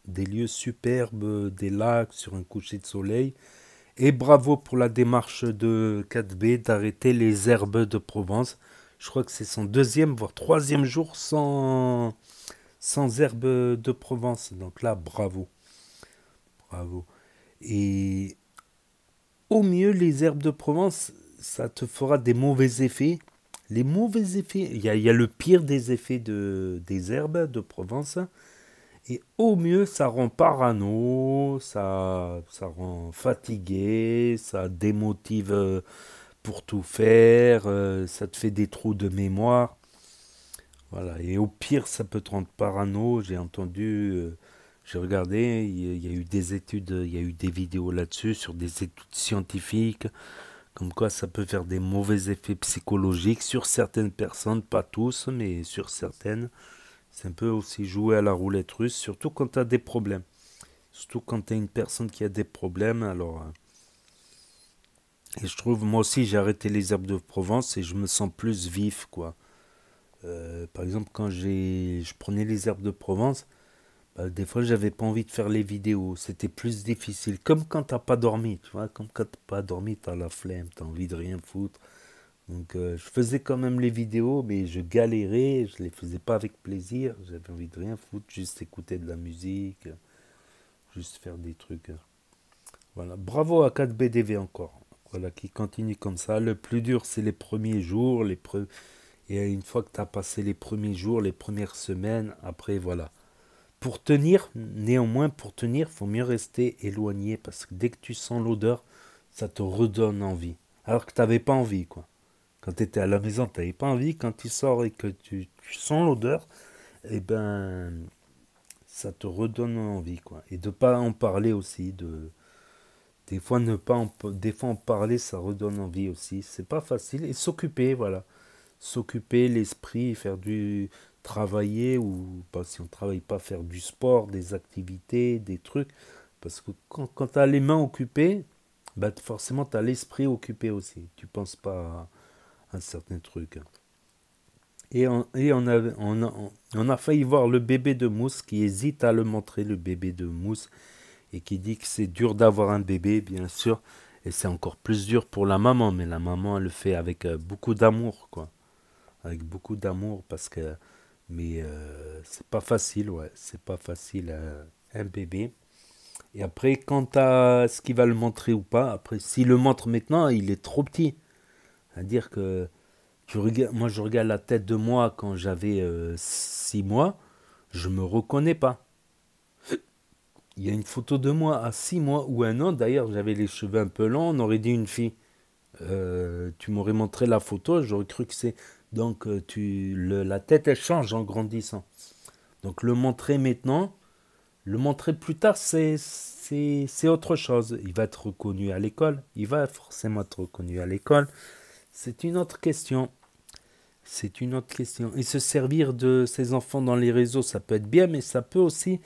Des lieux superbes, des lacs sur un coucher de soleil. Et bravo pour la démarche de 4B d'arrêter les herbes de Provence. Je crois que c'est son deuxième, voire troisième jour sans herbes de Provence. Donc là, bravo. Bravo. Et au mieux, les herbes de Provence, ça te fera des mauvais effets. Les mauvais effets, il y a le pire des effets des herbes de Provence. Et au mieux, ça rend parano, ça rend fatigué, ça démotive pour tout faire, ça te fait des trous de mémoire. Voilà, et au pire, ça peut te rendre parano. J'ai entendu, j'ai regardé, il y a eu des études, il y a eu des vidéos là-dessus, sur des études scientifiques, comme quoi ça peut faire des mauvais effets psychologiques sur certaines personnes, pas tous, mais sur certaines. C'est un peu aussi jouer à la roulette russe, surtout quand tu as des problèmes. Surtout quand tu es une personne qui a des problèmes, alors... Et je trouve, moi aussi, j'ai arrêté les herbes de Provence et je me sens plus vif, quoi. Par exemple, quand je prenais les herbes de Provence, bah, des fois, j'avais pas envie de faire les vidéos. C'était plus difficile. Comme quand t'as pas dormi, tu vois. Comme quand t'as pas dormi, t'as la flemme, t'as envie de rien foutre. Donc, je faisais quand même les vidéos, mais je galérais. Je les faisais pas avec plaisir. J'avais envie de rien foutre, juste écouter de la musique, juste faire des trucs. Voilà. Bravo à 4BDV encore. Voilà, qui continue comme ça. Le plus dur, c'est les premiers jours, et une fois que tu as passé les premiers jours, les premières semaines, après, voilà. Pour tenir, néanmoins, pour tenir, il faut mieux rester éloigné, parce que dès que tu sens l'odeur, ça te redonne envie. Alors que tu n'avais pas envie, quoi. Quand tu étais à la maison, tu n'avais pas envie. Quand tu sors et que tu sens l'odeur, eh ben, ça te redonne envie, quoi. Et de ne pas en parler aussi, Des fois, en parler, ça redonne envie aussi. C'est pas facile. Et s'occuper, voilà. S'occuper l'esprit, travailler, ou pas, si on travaille pas, faire du sport, des activités, des trucs. Parce que quand tu as les mains occupées, bah, forcément, tu as l'esprit occupé aussi. Tu penses pas à un certain truc. Et on a failli voir le bébé de Mousse qui hésite à le montrer, le bébé de Mousse. Et qui dit que c'est dur d'avoir un bébé, bien sûr, et c'est encore plus dur pour la maman, mais la maman, elle le fait avec beaucoup d'amour, quoi. Avec beaucoup d'amour, mais c'est pas facile, ouais, c'est pas facile, un bébé. Et après, quant à ce qu'il va le montrer ou pas, après, s'il le montre maintenant, il est trop petit. C'est-à-dire que, moi, je regarde la tête de moi quand j'avais 6 mois, je me reconnais pas. Il y a une photo de moi à 6 mois ou 1 an. D'ailleurs, j'avais les cheveux un peu longs. On aurait dit une fille. Tu m'aurais montré la photo. J'aurais cru que c'est... Donc, la tête, elle change en grandissant. Donc, le montrer maintenant, le montrer plus tard, c'est autre chose. Il va être reconnu à l'école. Il va forcément être reconnu à l'école. C'est une autre question. C'est une autre question. Et se servir de ses enfants dans les réseaux, ça peut être bien, mais ça peut aussi...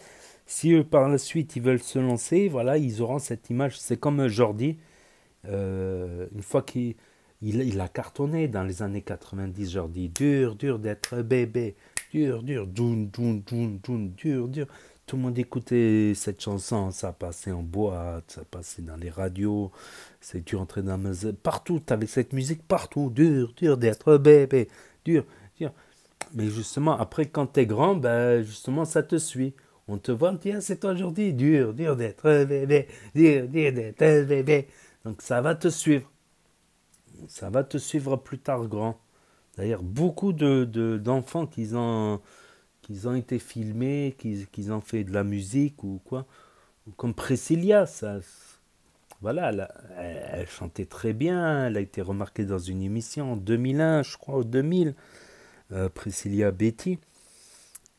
Si eux, par la suite, ils veulent se lancer, voilà, ils auront cette image. C'est comme Jordi, une fois qu'il a cartonné dans les années 90, Jordi. Dur, dur d'être bébé. Dur, dur, doun, doun, doun, doun, dur, dur. Tout le monde écoutait cette chanson, ça passait en boîte, ça passait dans les radios. Tu rentrais dans la... Partout, tu avais cette musique partout. Dur, dur d'être bébé. Dur, dur. Mais justement, après, quand tu es grand, ben, justement, ça te suit. On te voit, tiens, c'est toi aujourd'hui, dur, dur d'être bébé, dur, dur d'être bébé. Donc ça va te suivre. Ça va te suivre plus tard grand. D'ailleurs, beaucoup d'enfants qui ont été filmés, qui ont fait de la musique ou quoi, comme Priscilla, voilà, elle chantait très bien, elle a été remarquée dans une émission en 2001, je crois, ou 2000, Priscilla Betty.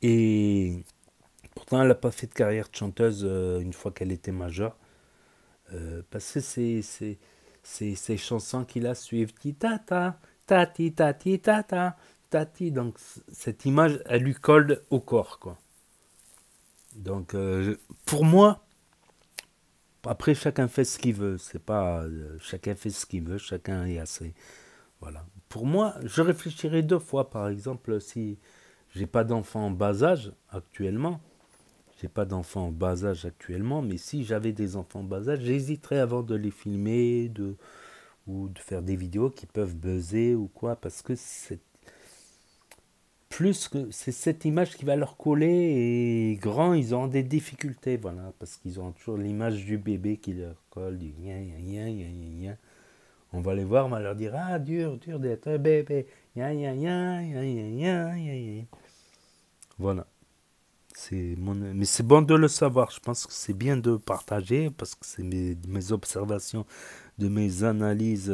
Et... Pourtant, elle n'a pas fait de carrière de chanteuse une fois qu'elle était majeure. Parce que c'est ces chansons qui la suivent. Ti-ta-ta, tati-tati, tata, tati. Donc, cette image, elle lui colle au corps, quoi. Donc, pour moi, après, chacun fait ce qu'il veut. C'est pas... chacun fait ce qu'il veut, chacun est assez... Voilà. Pour moi, je réfléchirais 2 fois, par exemple, si j'ai pas d'enfant en bas âge actuellement... J'ai pas d'enfants en bas âge actuellement, mais si j'avais des enfants en bas âge, j'hésiterais avant de les filmer ou de faire des vidéos qui peuvent buzzer ou quoi, parce que c'est cette image qui va leur coller et grand, ils auront des difficultés, voilà, parce qu'ils auront toujours l'image du bébé qui leur colle, du gna gna gna gna gna. On va les voir, on va leur dire ah dur d'être un bébé, gna gna gna gna gna gna gna. Voilà. Mais c'est bon de le savoir, je pense que c'est bien de partager parce que c'est mes observations, de mes analyses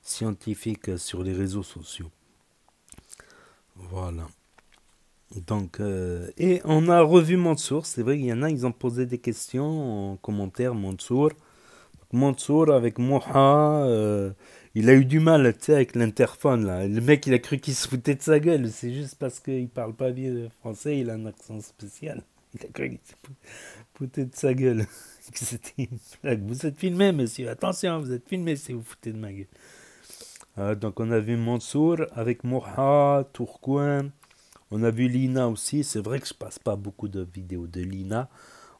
scientifiques sur les réseaux sociaux. Voilà. Donc, et on a revu Mansour. C'est vrai qu'il y en a, ils ont posé des questions en commentaire. Mansour avec Moha, il a eu du mal, tu sais, avec l'interphone là. Le mec, il a cru qu'il se foutait de sa gueule. C'est juste parce qu'il parle pas bien français, il a un accent spécial. Il a cru qu'il se foutait de sa gueule. C'était une blague. Vous êtes filmé, monsieur. Attention, vous êtes filmé si vous foutez de ma gueule. Donc, on a vu Mansour avec Moha, Tourcoing. On a vu Lina aussi. C'est vrai que je passe pas beaucoup de vidéos de Lina.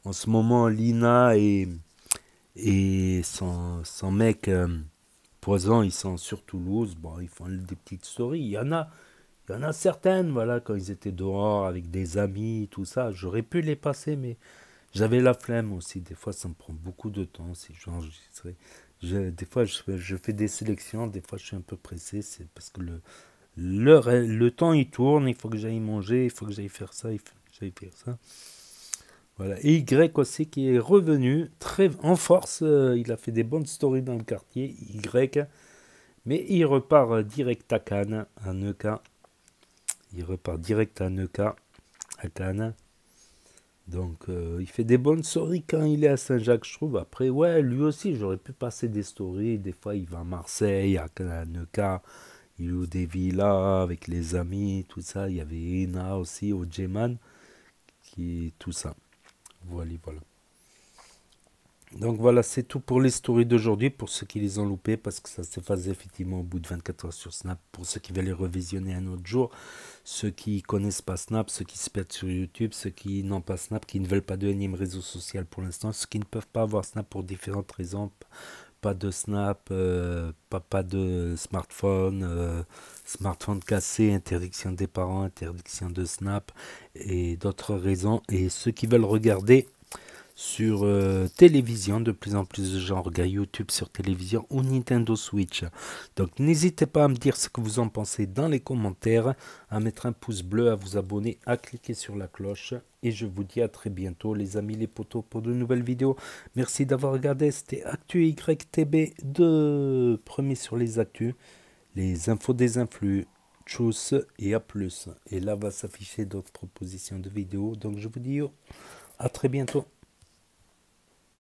En ce moment, Lina et son mec Poison, ils sont sur Toulouse. Bon, ils font des petites stories. Il y en a certaines, voilà, quand ils étaient dehors avec des amis, tout ça. J'aurais pu les passer, mais j'avais la flemme aussi. Des fois, ça me prend beaucoup de temps si j'enregistrais. Des fois, je fais des sélections. Des fois, je suis un peu pressé. C'est parce que le temps il tourne, il faut que j'aille manger, il faut que j'aille faire ça, il faut que j'aille faire ça. Voilà. Et Y aussi qui est revenu très en force, il a fait des bonnes stories dans le quartier, Y, mais il repart direct à Cannes, à Neuca. Il repart direct à Neuca, à Cannes. Donc il fait des bonnes stories quand il est à Saint-Jacques, je trouve. Après, ouais, lui aussi, j'aurais pu passer des stories. Des fois, il va à Marseille, à Neuca. Il loue des villas avec les amis, tout ça. Il y avait Ena aussi, au Djeman, tout ça. Voilà. Donc voilà, c'est tout pour les stories d'aujourd'hui, pour ceux qui les ont loupés, parce que ça s'efface effectivement au bout de 24 heures sur Snap. Pour ceux qui veulent les revisionner un autre jour, ceux qui connaissent pas Snap, ceux qui se perdent sur YouTube, ceux qui n'ont pas Snap, qui ne veulent pas de énième réseau social pour l'instant, ceux qui ne peuvent pas avoir Snap pour différentes raisons. Pas de Snap, pas de smartphone, smartphone cassé, interdiction des parents, interdiction de Snap et d'autres raisons. Et ceux qui veulent regarder sur télévision, de plus en plus de gens regardent YouTube sur télévision ou Nintendo Switch. Donc n'hésitez pas à me dire ce que vous en pensez dans les commentaires, à mettre un pouce bleu, à vous abonner, à cliquer sur la cloche. Et je vous dis à très bientôt les amis les potos pour de nouvelles vidéos. Merci d'avoir regardé, c'était Actu YTB 2, premier sur les actus, les infos des influx. Tchuss et à plus. Et là va s'afficher d'autres propositions de vidéos. Donc je vous dis à très bientôt.